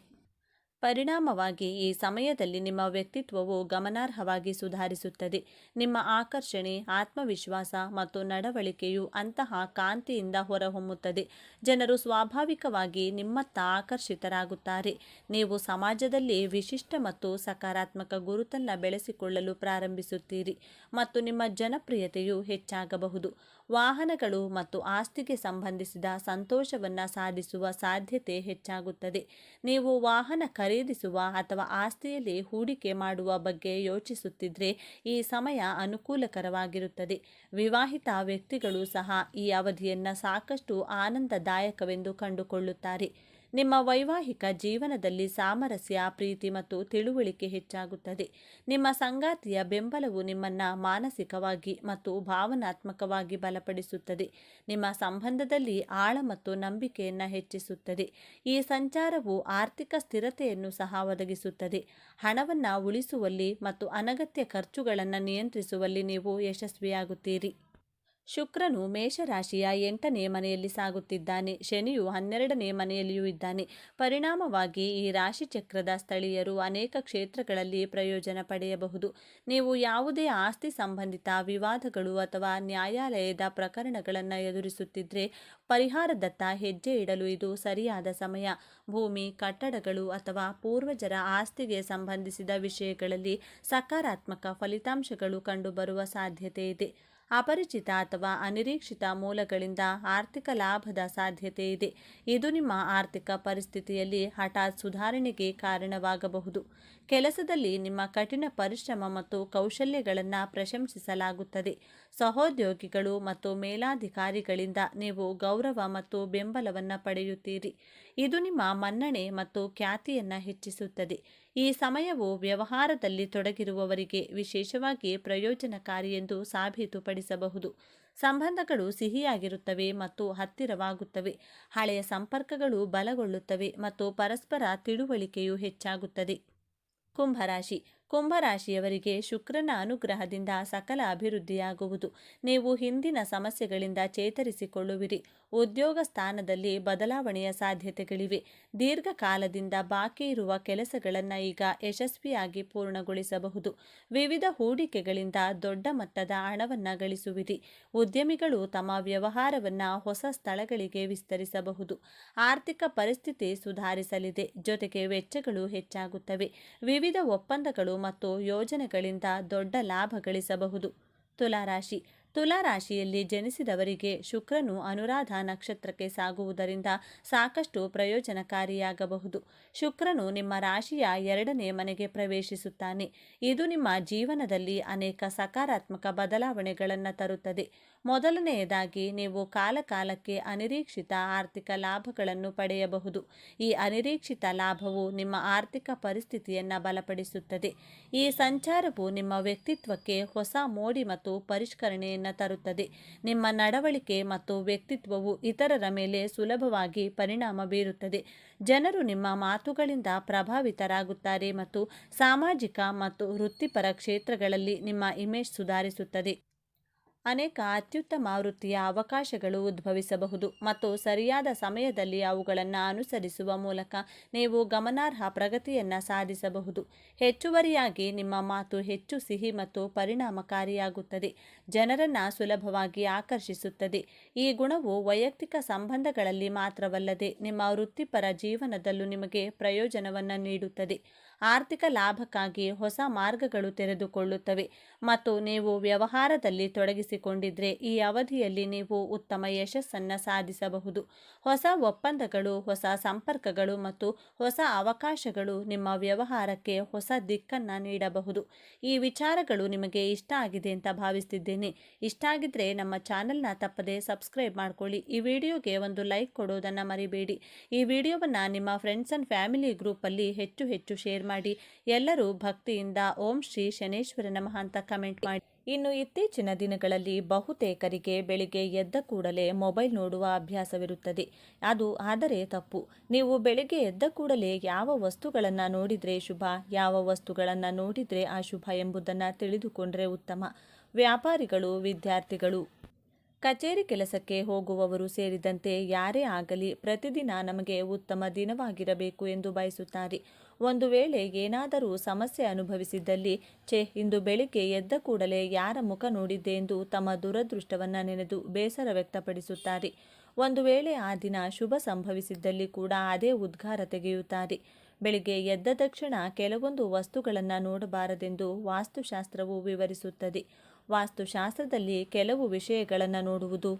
ಪರಿಣಾಮವಾಗಿ ಈ ಸಮಯದಲ್ಲಿ ನಿಮ್ಮ ವ್ಯಕ್ತಿತ್ವವು ಗಮನಾರ್ಹವಾಗಿ ಸುಧಾರಿಸುತ್ತದೆ. ನಿಮ್ಮ ಆಕರ್ಷಣೆ, ಆತ್ಮವಿಶ್ವಾಸ ಮತ್ತು ನಡವಳಿಕೆಯು ಅಂತಹ ಕಾಂತಿಯಿಂದ ಹೊರಹೊಮ್ಮುತ್ತದೆ. ಜನರು ಸ್ವಾಭಾವಿಕವಾಗಿ ನಿಮ್ಮತ್ತ ಆಕರ್ಷಿತರಾಗುತ್ತಾರೆ. ನೀವು ಸಮಾಜದಲ್ಲಿ ವಿಶಿಷ್ಟ ಮತ್ತು ಸಕಾರಾತ್ಮಕ ಗುರುತನ್ನು ಬೆಳೆಸಿಕೊಳ್ಳಲು ಪ್ರಾರಂಭಿಸುತ್ತೀರಿ ಮತ್ತು ನಿಮ್ಮ ಜನಪ್ರಿಯತೆಯು ಹೆಚ್ಚಾಗಬಹುದು. ವಾಹನಗಳು ಮತ್ತು ಆಸ್ತಿಗೆ ಸಂಬಂಧಿಸಿದ ಸಂತೋಷವನ್ನು ಸಾಧಿಸುವ ಸಾಧ್ಯತೆ ಹೆಚ್ಚಾಗುತ್ತದೆ. ನೀವು ವಾಹನ ಖರೀದಿಸುವ ಅಥವಾ ಆಸ್ತಿಯಲ್ಲಿ ಹೂಡಿಕೆ ಮಾಡುವ ಬಗ್ಗೆ ಯೋಚಿಸುತ್ತಿದ್ದರೆ ಈ ಸಮಯ ಅನುಕೂಲಕರವಾಗಿರುತ್ತದೆ. ವಿವಾಹಿತ ವ್ಯಕ್ತಿಗಳು ಸಹ ಈ ಅವಧಿಯನ್ನು ಸಾಕಷ್ಟು ಆನಂದದಾಯಕವೆಂದು ಕಂಡುಕೊಳ್ಳುತ್ತಾರೆ. ನಿಮ್ಮ ವೈವಾಹಿಕ ಜೀವನದಲ್ಲಿ ಸಾಮರಸ್ಯ, ಪ್ರೀತಿ ಮತ್ತು ತಿಳುವಳಿಕೆ ಹೆಚ್ಚಾಗುತ್ತದೆ. ನಿಮ್ಮ ಸಂಗಾತಿಯ ಬೆಂಬಲವು ನಿಮ್ಮನ್ನು ಮಾನಸಿಕವಾಗಿ ಮತ್ತು ಭಾವನಾತ್ಮಕವಾಗಿ ಬಲಪಡಿಸುತ್ತದೆ. ನಿಮ್ಮ ಸಂಬಂಧದಲ್ಲಿ ಆಳ ಮತ್ತು ನಂಬಿಕೆಯನ್ನು ಹೆಚ್ಚಿಸುತ್ತದೆ. ಈ ಸಂಚಾರವು ಆರ್ಥಿಕ ಸ್ಥಿರತೆಯನ್ನು ಸಹ ಒದಗಿಸುತ್ತದೆ. ಹಣವನ್ನು ಉಳಿಸುವಲ್ಲಿ ಮತ್ತು ಅನಗತ್ಯ ಖರ್ಚುಗಳನ್ನು ನಿಯಂತ್ರಿಸುವಲ್ಲಿ ನೀವು ಯಶಸ್ವಿಯಾಗುತ್ತೀರಿ. ಶುಕ್ರನು ಮೇಷರಾಶಿಯ 8ನೇ ಮನೆಯಲ್ಲಿ ಸಾಗುತ್ತಿದ್ದಾನೆ. ಶನಿಯು 12ನೇ ಮನೆಯಲ್ಲಿಯೂ ಇದ್ದಾನೆ. ಪರಿಣಾಮವಾಗಿ ಈ ರಾಶಿಚಕ್ರದ ಸ್ಥಳೀಯರು ಅನೇಕ ಕ್ಷೇತ್ರಗಳಲ್ಲಿ ಪ್ರಯೋಜನ ಪಡೆಯಬಹುದು. ನೀವು ಯಾವುದೇ ಆಸ್ತಿ ಸಂಬಂಧಿತ ವಿವಾದಗಳು ಅಥವಾ ನ್ಯಾಯಾಲಯದ ಪ್ರಕರಣಗಳನ್ನು ಎದುರಿಸುತ್ತಿದ್ದರೆ ಪರಿಹಾರದತ್ತ ಹೆಜ್ಜೆ ಇಡಲು ಇದು ಸರಿಯಾದ ಸಮಯ. ಭೂಮಿ, ಕಟ್ಟಡಗಳು ಅಥವಾ ಪೂರ್ವಜರ ಆಸ್ತಿಗೆ ಸಂಬಂಧಿಸಿದ ವಿಷಯಗಳಲ್ಲಿ ಸಕಾರಾತ್ಮಕ ಫಲಿತಾಂಶಗಳು ಕಂಡುಬರುವ ಸಾಧ್ಯತೆ ಇದೆ. ಅಪರಿಚಿತ ಅಥವಾ ಅನಿರೀಕ್ಷಿತ ಮೂಲಗಳಿಂದ ಆರ್ಥಿಕ ಲಾಭದ ಸಾಧ್ಯತೆ ಇದೆ. ಇದು ನಿಮ್ಮ ಆರ್ಥಿಕ ಪರಿಸ್ಥಿತಿಯಲ್ಲಿ ಹಠಾತ್ ಸುಧಾರಣೆಗೆ ಕಾರಣವಾಗಬಹುದು. ಕೆಲಸದಲ್ಲಿ ನಿಮ್ಮ ಕಠಿಣ ಪರಿಶ್ರಮ ಮತ್ತು ಕೌಶಲ್ಯಗಳನ್ನು ಪ್ರಶಂಸಿಸಲಾಗುತ್ತದೆ. ಸಹೋದ್ಯೋಗಿಗಳು ಮತ್ತು ಮೇಲಾಧಿಕಾರಿಗಳಿಂದ ನೀವು ಗೌರವ ಮತ್ತು ಬೆಂಬಲವನ್ನು ಪಡೆಯುತ್ತೀರಿ. ಇದು ನಿಮ್ಮ ಮನ್ನಣೆ ಮತ್ತು ಖ್ಯಾತಿಯನ್ನು ಹೆಚ್ಚಿಸುತ್ತದೆ. ಈ ಸಮಯವು ವ್ಯವಹಾರದಲ್ಲಿ ತೊಡಗಿರುವವರಿಗೆ ವಿಶೇಷವಾಗಿ ಪ್ರಯೋಜನಕಾರಿ ಎಂದು ಸಾಬೀತುಪಡಿಸಬಹುದು. ಸಂಬಂಧಗಳು ಸಿಹಿಯಾಗಿರುತ್ತವೆ ಮತ್ತು ಹತ್ತಿರವಾಗುತ್ತವೆ. ಹಳೆಯ ಸಂಪರ್ಕಗಳು ಬಲಗೊಳ್ಳುತ್ತವೆ ಮತ್ತು ಪರಸ್ಪರ ತಿಳುವಳಿಕೆಯು ಹೆಚ್ಚಾಗುತ್ತದೆ. ಕುಂಭರಾಶಿ. ಕುಂಭರಾಶಿಯವರಿಗೆ ಶುಕ್ರನ ಅನುಗ್ರಹದಿಂದ ಸಕಲ ಅಭಿವೃದ್ಧಿಯಾಗುವುದು. ನೀವು ಹಿಂದಿನ ಸಮಸ್ಯೆಗಳಿಂದ ಚೇತರಿಸಿಕೊಳ್ಳುವಿರಿ. ಉದ್ಯೋಗ ಸ್ಥಾನದಲ್ಲಿ ಬದಲಾವಣೆಯ ಸಾಧ್ಯತೆಗಳಿವೆ. ದೀರ್ಘಕಾಲದಿಂದ ಬಾಕಿ ಇರುವ ಕೆಲಸಗಳನ್ನು ಈಗ ಯಶಸ್ವಿಯಾಗಿ ಪೂರ್ಣಗೊಳಿಸಬಹುದು. ವಿವಿಧ ಹೂಡಿಕೆಗಳಿಂದ ದೊಡ್ಡ ಮಟ್ಟದ ಹಣವನ್ನು ಗಳಿಸುವಿರಿ. ಉದ್ಯಮಿಗಳು ತಮ್ಮ ವ್ಯವಹಾರವನ್ನು ಹೊಸ ಸ್ಥಳಗಳಿಗೆ ವಿಸ್ತರಿಸಬಹುದು. ಆರ್ಥಿಕ ಪರಿಸ್ಥಿತಿ ಸುಧಾರಿಸಲಿದೆ, ಜೊತೆಗೆ ವೆಚ್ಚಗಳು ಹೆಚ್ಚಾಗುತ್ತವೆ. ವಿವಿಧ ಒಪ್ಪಂದಗಳು ಮತ್ತು ಯೋಜನೆಗಳಿಂದ ದೊಡ್ಡ ಲಾಭ ಗಳಿಸಬಹುದು. ತುಲಾರಾಶಿ. ತುಲಾರಾಶಿಯಲ್ಲಿ ಜನಿಸಿದವರಿಗೆ ಶುಕ್ರನು ಅನುರಾಧ ನಕ್ಷತ್ರಕ್ಕೆ ಸಾಗುವುದರಿಂದ ಸಾಕಷ್ಟು ಪ್ರಯೋಜನಕಾರಿಯಾಗಬಹುದು. ಶುಕ್ರನು ನಿಮ್ಮ ರಾಶಿಯ 2ನೇ ಮನೆಗೆ ಪ್ರವೇಶಿಸುತ್ತಾನೆ. ಇದು ನಿಮ್ಮ ಜೀವನದಲ್ಲಿ ಅನೇಕ ಸಕಾರಾತ್ಮಕ ಬದಲಾವಣೆಗಳನ್ನು ತರುತ್ತದೆ. ಮೊದಲನೆಯದಾಗಿ, ನೀವು ಕಾಲಕಾಲಕ್ಕೆ ಅನಿರೀಕ್ಷಿತ ಆರ್ಥಿಕ ಲಾಭಗಳನ್ನು ಪಡೆಯಬಹುದು. ಈ ಅನಿರೀಕ್ಷಿತ ಲಾಭವು ನಿಮ್ಮ ಆರ್ಥಿಕ ಪರಿಸ್ಥಿತಿಯನ್ನು ಬಲಪಡಿಸುತ್ತದೆ. ಈ ಸಂಚಾರವು ನಿಮ್ಮ ವ್ಯಕ್ತಿತ್ವಕ್ಕೆ ಹೊಸ ಮೋಡಿ ಮತ್ತು ಪರಿಷ್ಕರಣೆಯನ್ನು ತರುತ್ತದೆ. ನಿಮ್ಮ ನಡವಳಿಕೆ ಮತ್ತು ವ್ಯಕ್ತಿತ್ವವು ಇತರರ ಮೇಲೆ ಸುಲಭವಾಗಿ ಪರಿಣಾಮ ಬೀರುತ್ತದೆ. ಜನರು ನಿಮ್ಮ ಮಾತುಗಳಿಂದ ಪ್ರಭಾವಿತರಾಗುತ್ತಾರೆ ಮತ್ತು ಸಾಮಾಜಿಕ ಮತ್ತು ವೃತ್ತಿಪರ ಕ್ಷೇತ್ರಗಳಲ್ಲಿ ನಿಮ್ಮ ಇಮೇಜ್ ಸುಧಾರಿಸುತ್ತದೆ. ಅನೇಕ ಅತ್ಯುತ್ತಮ ವೃತ್ತಿಯ ಅವಕಾಶಗಳು ಉದ್ಭವಿಸಬಹುದು ಮತ್ತು ಸರಿಯಾದ ಸಮಯದಲ್ಲಿ ಅವುಗಳನ್ನು ಅನುಸರಿಸುವ ಮೂಲಕ ನೀವು ಗಮನಾರ್ಹ ಪ್ರಗತಿಯನ್ನು ಸಾಧಿಸಬಹುದು. ಹೆಚ್ಚುವರಿಯಾಗಿ, ನಿಮ್ಮ ಮಾತು ಹೆಚ್ಚು ಸಿಹಿ ಮತ್ತು ಪರಿಣಾಮಕಾರಿಯಾಗುತ್ತದೆ. ಜನರನ್ನು ಸುಲಭವಾಗಿ ಆಕರ್ಷಿಸುತ್ತದೆ. ಈ ಗುಣವು ವೈಯಕ್ತಿಕ ಸಂಬಂಧಗಳಲ್ಲಿ ಮಾತ್ರವಲ್ಲದೆ ನಿಮ್ಮ ವೃತ್ತಿಪರ ಜೀವನದಲ್ಲೂ ನಿಮಗೆ ಪ್ರಯೋಜನವನ್ನು ನೀಡುತ್ತದೆ. ಆರ್ಥಿಕ ಲಾಭಕ್ಕಾಗಿ ಹೊಸ ಮಾರ್ಗಗಳು ತೆರೆದುಕೊಳ್ಳುತ್ತವೆ ಮತ್ತು ನೀವು ವ್ಯವಹಾರದಲ್ಲಿ ತೊಡಗಿಸಿಕೊಂಡಿದ್ದರೆ ಈ ಅವಧಿಯಲ್ಲಿ ನೀವು ಉತ್ತಮ ಯಶಸ್ಸನ್ನು ಸಾಧಿಸಬಹುದು. ಹೊಸ ಒಪ್ಪಂದಗಳು, ಹೊಸ ಸಂಪರ್ಕಗಳು ಮತ್ತು ಹೊಸ ಅವಕಾಶಗಳು ನಿಮ್ಮ ವ್ಯವಹಾರಕ್ಕೆ ಹೊಸ ದಿಕ್ಕನ್ನು ನೀಡಬಹುದು. ಈ ವಿಚಾರಗಳು ನಿಮಗೆ ಇಷ್ಟ ಆಗಿದೆ ಅಂತ ಭಾವಿಸ್ತಿದ್ದೇನೆ. ಇಷ್ಟ ಆಗಿದ್ರೆ ನಮ್ಮ ಚಾನೆಲ್ನ ತಪ್ಪದೆ ಸಬ್ಸ್ಕ್ರೈಬ್ ಮಾಡ್ಕೊಳ್ಳಿ. ಈ ವಿಡಿಯೋಗೆ ಒಂದು ಲೈಕ್ ಕೊಡೋದನ್ನು ಮರಿಬೇಡಿ. ಈ ವಿಡಿಯೋವನ್ನು ನಿಮ್ಮ ಫ್ರೆಂಡ್ಸ್ ಆ್ಯಂಡ್ ಫ್ಯಾಮಿಲಿ ಗ್ರೂಪಲ್ಲಿ ಹೆಚ್ಚು ಶೇರ್ ಮಾಡಿ. ಎಲ್ಲರೂ ಭಕ್ತಿಯಿಂದ ಓಂ ಶ್ರೀ ಶನೇಶ್ವರ ನಮಃ ಅಂತ ಕಮೆಂಟ್ ಮಾಡಿ. ಇನ್ನು ಇತ್ತೀಚಿನ ದಿನಗಳಲ್ಲಿ ಬಹುತೇಕರಿಗೆ ಬೆಳಿಗ್ಗೆ ಎದ್ದ ಕೂಡಲೇ ಮೊಬೈಲ್ ನೋಡುವ ಅಭ್ಯಾಸವಿರುತ್ತದೆ. ಆದರೆ ತಪ್ಪು. ನೀವು ಬೆಳಿಗ್ಗೆ ಎದ್ದ ಕೂಡಲೇ ಯಾವ ವಸ್ತುಗಳನ್ನು ನೋಡಿದರೆ ಶುಭ, ಯಾವ ವಸ್ತುಗಳನ್ನು ನೋಡಿದರೆ ಅಶುಭ ಎಂಬುದನ್ನು ತಿಳಿದುಕೊಂಡರೆ ಉತ್ತಮ. ವ್ಯಾಪಾರಿಗಳು, ವಿದ್ಯಾರ್ಥಿಗಳು, ಕಚೇರಿ ಕೆಲಸಕ್ಕೆ ಹೋಗುವವರು ಸೇರಿದಂತೆ ಯಾರೇ ಆಗಲಿ ಪ್ರತಿದಿನ ನಮಗೆ ಉತ್ತಮ ದಿನವಾಗಿರಬೇಕು ಎಂದು ಬಯಸುತ್ತಾರೆ. ಒಂದು ವೇಳೆ ಏನಾದರೂ ಸಮಸ್ಯೆ ಅನುಭವಿಸಿದ್ದಲ್ಲಿ, ಇಂದು ಬೆಳಿಗ್ಗೆ ಎದ್ದ ಕೂಡಲೇ ಯಾರ ಮುಖ ನೋಡಿದ್ದೆ ಎಂದು ತಮ್ಮ ದುರದೃಷ್ಟವನ್ನು ನೆನೆದು ಬೇಸರ ವ್ಯಕ್ತಪಡಿಸುತ್ತಾರೆ. ಒಂದು ವೇಳೆ ಆ ದಿನ ಶುಭ ಸಂಭವಿಸಿದ್ದಲ್ಲಿ ಕೂಡ ಅದೇ ಉದ್ಗಾರ ತೆಗೆಯುತ್ತಾರೆ. ಬೆಳಿಗ್ಗೆ ಎದ್ದ ತಕ್ಷಣ ಕೆಲವೊಂದು ವಸ್ತುಗಳನ್ನು ನೋಡಬಾರದೆಂದು ವಾಸ್ತುಶಾಸ್ತ್ರವು ವಿವರಿಸುತ್ತದೆ. ವಾಸ್ತುಶಾಸ್ತ್ರದಲ್ಲಿ ಕೆಲವು ವಿಷಯಗಳನ್ನು ನೋಡುವುದು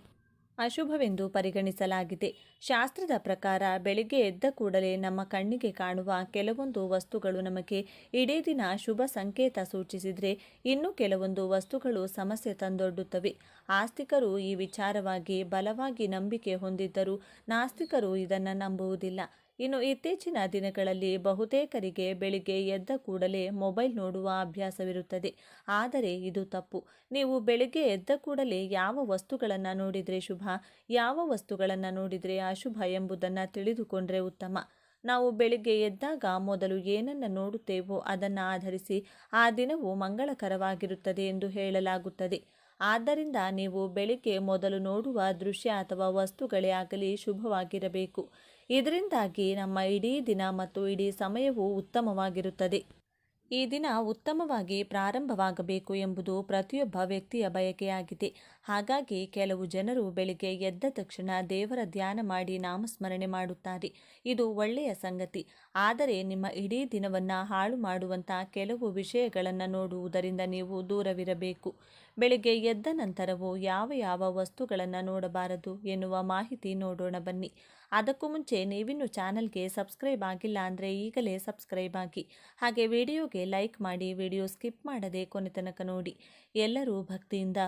ಅಶುಭವೆಂದು ಪರಿಗಣಿಸಲಾಗಿದೆ. ಶಾಸ್ತ್ರದ ಪ್ರಕಾರ ಬೆಳಿಗ್ಗೆ ಎದ್ದ ಕೂಡಲೇ ನಮ್ಮ ಕಣ್ಣಿಗೆ ಕಾಣುವ ಕೆಲವೊಂದು ವಸ್ತುಗಳು ನಮಗೆ ಇಡೀ ದಿನ ಶುಭ ಸಂಕೇತ ಸೂಚಿಸಿದರೆ, ಇನ್ನು ಕೆಲವೊಂದು ವಸ್ತುಗಳು ಸಮಸ್ಯೆ ತಂದೊಡ್ಡುತ್ತವೆ. ಆಸ್ತಿಕರು ಈ ವಿಚಾರವಾಗಿ ಬಲವಾಗಿ ನಂಬಿಕೆ ಹೊಂದಿದ್ದರೂ ನಾಸ್ತಿಕರು ಇದನ್ನು ನಂಬುವುದಿಲ್ಲ. ಇನ್ನು ಇತ್ತೀಚಿನ ದಿನಗಳಲ್ಲಿ ಬಹುತೇಕರಿಗೆ ಬೆಳಿಗ್ಗೆ ಎದ್ದ ಕೂಡಲೇ ಮೊಬೈಲ್ ನೋಡುವ ಅಭ್ಯಾಸವಿರುತ್ತದೆ. ಆದರೆ ಇದು ತಪ್ಪು. ನೀವು ಬೆಳಿಗ್ಗೆ ಎದ್ದ ಕೂಡಲೇ ಯಾವ ವಸ್ತುಗಳನ್ನು ನೋಡಿದರೆ ಶುಭ, ಯಾವ ವಸ್ತುಗಳನ್ನು ನೋಡಿದರೆ ಅಶುಭ ಎಂಬುದನ್ನು ತಿಳಿದುಕೊಂಡರೆ ಉತ್ತಮ. ನಾವು ಬೆಳಿಗ್ಗೆ ಎದ್ದಾಗ ಮೊದಲು ಏನನ್ನು ನೋಡುತ್ತೇವೋ ಅದನ್ನು ಆಧರಿಸಿ ಆ ದಿನವು ಮಂಗಳಕರವಾಗಿರುತ್ತದೆ ಎಂದು ಹೇಳಲಾಗುತ್ತದೆ. ಆದ್ದರಿಂದ ನೀವು ಬೆಳಿಗ್ಗೆ ಮೊದಲು ನೋಡುವ ದೃಶ್ಯ ಅಥವಾ ವಸ್ತುಗಳೇ ಆಗಲಿ ಶುಭವಾಗಿರಬೇಕು. ಇದರಿಂದಾಗಿ ನಮ್ಮ ಇಡೀ ದಿನ ಮತ್ತು ಇಡೀ ಸಮಯವು ಉತ್ತಮವಾಗಿರುತ್ತದೆ. ಈ ದಿನ ಉತ್ತಮವಾಗಿ ಪ್ರಾರಂಭವಾಗಬೇಕು ಎಂಬುದು ಪ್ರತಿಯೊಬ್ಬ ವ್ಯಕ್ತಿಯ ಬಯಕೆಯಾಗಿದೆ. ಹಾಗಾಗಿ ಕೆಲವು ಜನರು ಬೆಳಿಗ್ಗೆ ಎದ್ದ ತಕ್ಷಣ ದೇವರ ಧ್ಯಾನ ಮಾಡಿ ನಾಮಸ್ಮರಣೆ ಮಾಡುತ್ತಾರೆ. ಇದು ಒಳ್ಳೆಯ ಸಂಗತಿ. ಆದರೆ ನಿಮ್ಮ ಇಡೀ ದಿನವನ್ನು ಹಾಳು ಮಾಡುವಂಥ ಕೆಲವು ವಿಷಯಗಳನ್ನು ನೋಡುವುದರಿಂದ ನೀವು ದೂರವಿರಬೇಕು. ಬೆಳಿಗ್ಗೆ ಎದ್ದ ನಂತರವೂ ಯಾವ ಯಾವ ವಸ್ತುಗಳನ್ನು ನೋಡಬಾರದು ಎನ್ನುವ ಮಾಹಿತಿ ನೋಡೋಣ ಬನ್ನಿ. ಅದಕ್ಕೂ ಮುಂಚೆ ನೀವಿನ್ನು ಚಾನಲ್ಗೆ ಸಬ್ಸ್ಕ್ರೈಬ್ ಆಗಿಲ್ಲ ಅಂದರೆ ಈಗಲೇ ಸಬ್ಸ್ಕ್ರೈಬ್ ಆಗಿ, ಹಾಗೆ ವಿಡಿಯೋಗೆ ಲೈಕ್ ಮಾಡಿ, ವಿಡಿಯೋ ಸ್ಕಿಪ್ ಮಾಡದೆ ಕೊನೆ ತನಕ ನೋಡಿ. ಎಲ್ಲರೂ ಭಕ್ತಿಯಿಂದ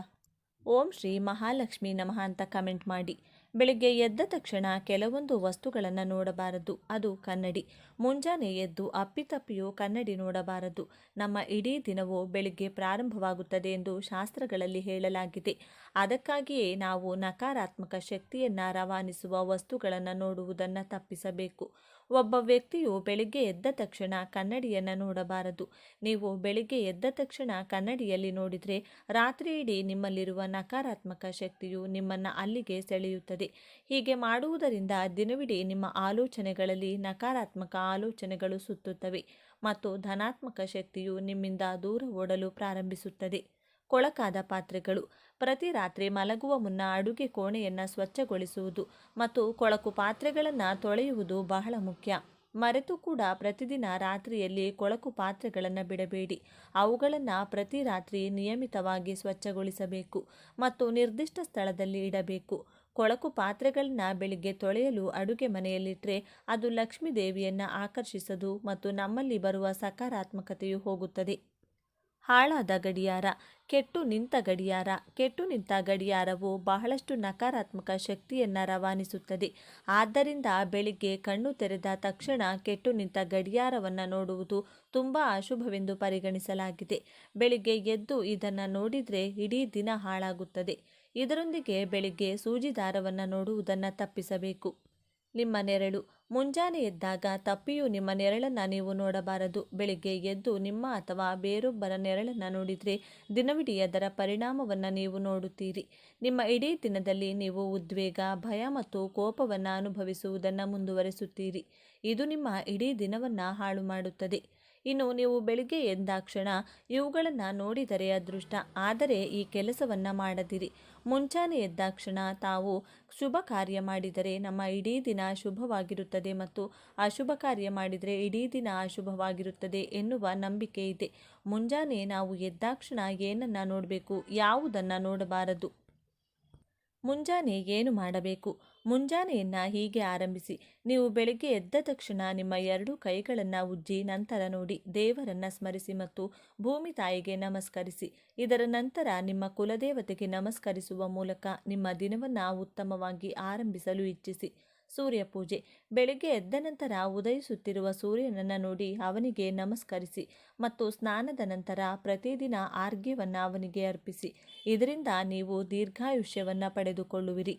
ಓಂ ಶ್ರೀ ಮಹಾಲಕ್ಷ್ಮಿ ನಮಃ ಅಂತ ಕಮೆಂಟ್ ಮಾಡಿ. ಬೆಳಿಗ್ಗೆ ಎದ್ದ ತಕ್ಷಣ ಕೆಲವೊಂದು ವಸ್ತುಗಳನ್ನು ನೋಡಬಾರದು. ಅದು ಕನ್ನಡಿ. ಮುಂಜಾನೆ ಎದ್ದು ಅಪ್ಪಿತಪ್ಪಿಯೂ ಕನ್ನಡಿ ನೋಡಬಾರದು. ನಮ್ಮ ಇಡೀ ದಿನವೂ ಬೆಳಿಗ್ಗೆ ಪ್ರಾರಂಭವಾಗುತ್ತದೆ ಎಂದು ಶಾಸ್ತ್ರಗಳಲ್ಲಿ ಹೇಳಲಾಗಿದೆ. ಅದಕ್ಕಾಗಿಯೇ ನಾವು ನಕಾರಾತ್ಮಕ ಶಕ್ತಿಯನ್ನು ರವಾನಿಸುವ ವಸ್ತುಗಳನ್ನು ನೋಡುವುದನ್ನು ತಪ್ಪಿಸಬೇಕು. ಒಬ್ಬ ವ್ಯಕ್ತಿಯು ಬೆಳಿಗ್ಗೆ ಎದ್ದ ತಕ್ಷಣ ಕನ್ನಡಿಯನ್ನು ನೋಡಬಾರದು. ನೀವು ಬೆಳಿಗ್ಗೆ ಎದ್ದ ತಕ್ಷಣ ಕನ್ನಡಿಯಲ್ಲಿ ನೋಡಿದರೆ ರಾತ್ರಿ ಇಡೀ ನಿಮ್ಮಲ್ಲಿರುವ ನಕಾರಾತ್ಮಕ ಶಕ್ತಿಯು ನಿಮ್ಮನ್ನು ಅಲ್ಲಿಗೆ ಸೆಳೆಯುತ್ತದೆ. ಹೀಗೆ ಮಾಡುವುದರಿಂದ ದಿನವಿಡೀ ನಿಮ್ಮ ಆಲೋಚನೆಗಳಲ್ಲಿ ನಕಾರಾತ್ಮಕ ಆಲೋಚನೆಗಳು ಸುತ್ತುತ್ತವೆ ಮತ್ತು ಧನಾತ್ಮಕ ಶಕ್ತಿಯು ನಿಮ್ಮಿಂದ ದೂರ ಓಡಲು ಪ್ರಾರಂಭಿಸುತ್ತದೆ. ಕೊಳಕಾದ ಪಾತ್ರೆಗಳು. ಪ್ರತಿ ರಾತ್ರಿ ಮಲಗುವ ಮುನ್ನ ಅಡುಗೆ ಕೋಣೆಯನ್ನು ಸ್ವಚ್ಛಗೊಳಿಸುವುದು ಮತ್ತು ಕೊಳಕು ಪಾತ್ರೆಗಳನ್ನು ತೊಳೆಯುವುದು ಬಹಳ ಮುಖ್ಯ. ಮರೆತು ಕೂಡ ಪ್ರತಿದಿನ ರಾತ್ರಿಯಲ್ಲಿ ಕೊಳಕು ಪಾತ್ರೆಗಳನ್ನು ಬಿಡಬೇಡಿ. ಅವುಗಳನ್ನು ಪ್ರತಿ ರಾತ್ರಿ ನಿಯಮಿತವಾಗಿ ಸ್ವಚ್ಛಗೊಳಿಸಬೇಕು ಮತ್ತು ನಿರ್ದಿಷ್ಟ ಸ್ಥಳದಲ್ಲಿ ಇಡಬೇಕು. ಕೊಳಕು ಪಾತ್ರೆಗಳನ್ನು ಬೆಳಿಗ್ಗೆ ತೊಳೆಯಲು ಅಡುಗೆ ಮನೆಯಲ್ಲಿಟ್ಟರೆ ಅದು ಲಕ್ಷ್ಮೀ ದೇವಿಯನ್ನು ಆಕರ್ಷಿಸದು ಮತ್ತು ನಮ್ಮಲ್ಲಿ ಬರುವ ಸಕಾರಾತ್ಮಕತೆಯು ಹೋಗುತ್ತದೆ. ಹಾಳಾದ ಗಡಿಯಾರ. ಕೆಟ್ಟು ನಿಂತ ಗಡಿಯಾರ. ಕೆಟ್ಟು ನಿಂತ ಗಡಿಯಾರವು ಬಹಳಷ್ಟು ನಕಾರಾತ್ಮಕ ಶಕ್ತಿಯನ್ನು ರವಾನಿಸುತ್ತದೆ. ಆದ್ದರಿಂದ ಬೆಳಿಗ್ಗೆ ಕಣ್ಣು ತೆರೆದ ತಕ್ಷಣ ಕೆಟ್ಟು ನಿಂತ ಗಡಿಯಾರವನ್ನು ನೋಡುವುದು ತುಂಬ ಅಶುಭವೆಂದು ಪರಿಗಣಿಸಲಾಗಿದೆ. ಬೆಳಿಗ್ಗೆ ಎದ್ದು ಇದನ್ನು ನೋಡಿದರೆ ಇಡೀ ದಿನ ಹಾಳಾಗುತ್ತದೆ. ಇದರೊಂದಿಗೆ ಬೆಳಿಗ್ಗೆ ಸೂಜಿ ದಾರವನ್ನು ನೋಡುವುದನ್ನು ತಪ್ಪಿಸಬೇಕು. ನಿಮ್ಮ ನೆರಳು. ಮುಂಜಾನೆ ಎದ್ದಾಗ ತಪ್ಪಿಯೂ ನಿಮ್ಮ ನೆರಳನ್ನು ನೀವು ನೋಡಬಾರದು. ಬೆಳಿಗ್ಗೆ ಎದ್ದು ನಿಮ್ಮ ಅಥವಾ ಬೇರೊಬ್ಬರ ನೆರಳನ್ನು ನೋಡಿದರೆ ದಿನವಿಡೀ ಅದರ ಪರಿಣಾಮವನ್ನು ನೀವು ನೋಡುತ್ತೀರಿ. ನಿಮ್ಮ ಇಡೀ ದಿನದಲ್ಲಿ ನೀವು ಉದ್ವೇಗ, ಭಯ ಮತ್ತು ಕೋಪವನ್ನು ಅನುಭವಿಸುವುದನ್ನು ಮುಂದುವರಿಸುತ್ತೀರಿ. ಇದು ನಿಮ್ಮ ಇಡೀ ದಿನವನ್ನು ಹಾಳು ಮಾಡುತ್ತದೆ. ಇನ್ನು ನೀವು ಬೆಳಿಗ್ಗೆ ಎದ್ದಾಕ್ಷಣ ಇವುಗಳನ್ನು ನೋಡಿದರೆ ಅದೃಷ್ಟ. ಆದರೆ ಈ ಕೆಲಸವನ್ನು ಮಾಡದಿರಿ. ಮುಂಚಾನೆ ಎದ್ದಾಕ್ಷಣ ತಾವು ಶುಭ ಕಾರ್ಯ ಮಾಡಿದರೆ ನಮ್ಮ ಇಡೀ ದಿನ ಶುಭವಾಗಿರುತ್ತದೆ ಮತ್ತು ಅಶುಭ ಕಾರ್ಯ ಮಾಡಿದರೆ ಇಡೀ ದಿನ ಅಶುಭವಾಗಿರುತ್ತದೆ ಎನ್ನುವ ನಂಬಿಕೆ ಇದೆ. ಮುಂಜಾನೆ ನಾವು ಎದ್ದಾಕ್ಷಣ ಏನನ್ನು ನೋಡಬೇಕು, ಯಾವುದನ್ನು ನೋಡಬಾರದು, ಮುಂಜಾನೆ ಏನು ಮಾಡಬೇಕು? ಮುಂಜಾನೆಯನ್ನು ಹೀಗೆ ಆರಂಭಿಸಿ. ನೀವು ಬೆಳಿಗ್ಗೆ ಎದ್ದ ತಕ್ಷಣ ನಿಮ್ಮ 2 ಕೈಗಳನ್ನು ಉಜ್ಜಿ ನಂತರ ನೋಡಿ, ದೇವರನ್ನು ಸ್ಮರಿಸಿ ಮತ್ತು ಭೂಮಿ ತಾಯಿಗೆ ನಮಸ್ಕರಿಸಿ. ಇದರ ನಂತರ ನಿಮ್ಮ ಕುಲದೇವತೆಗೆ ನಮಸ್ಕರಿಸುವ ಮೂಲಕ ನಿಮ್ಮ ದಿನವನ್ನು ಉತ್ತಮವಾಗಿ ಆರಂಭಿಸಲು ಇಚ್ಛಿಸಿ. ಸೂರ್ಯ ಪೂಜೆ. ಬೆಳಿಗ್ಗೆ ಎದ್ದ ನಂತರ ಉದಯಿಸುತ್ತಿರುವ ಸೂರ್ಯನನ್ನು ನೋಡಿ ಅವನಿಗೆ ನಮಸ್ಕರಿಸಿ ಮತ್ತು ಸ್ನಾನದ ನಂತರ ಪ್ರತಿದಿನ ಆರ್ಘ್ಯವನ್ನು ಅವನಿಗೆ ಅರ್ಪಿಸಿ. ಇದರಿಂದ ನೀವು ದೀರ್ಘಾಯುಷ್ಯವನ್ನು ಪಡೆದುಕೊಳ್ಳುವಿರಿ.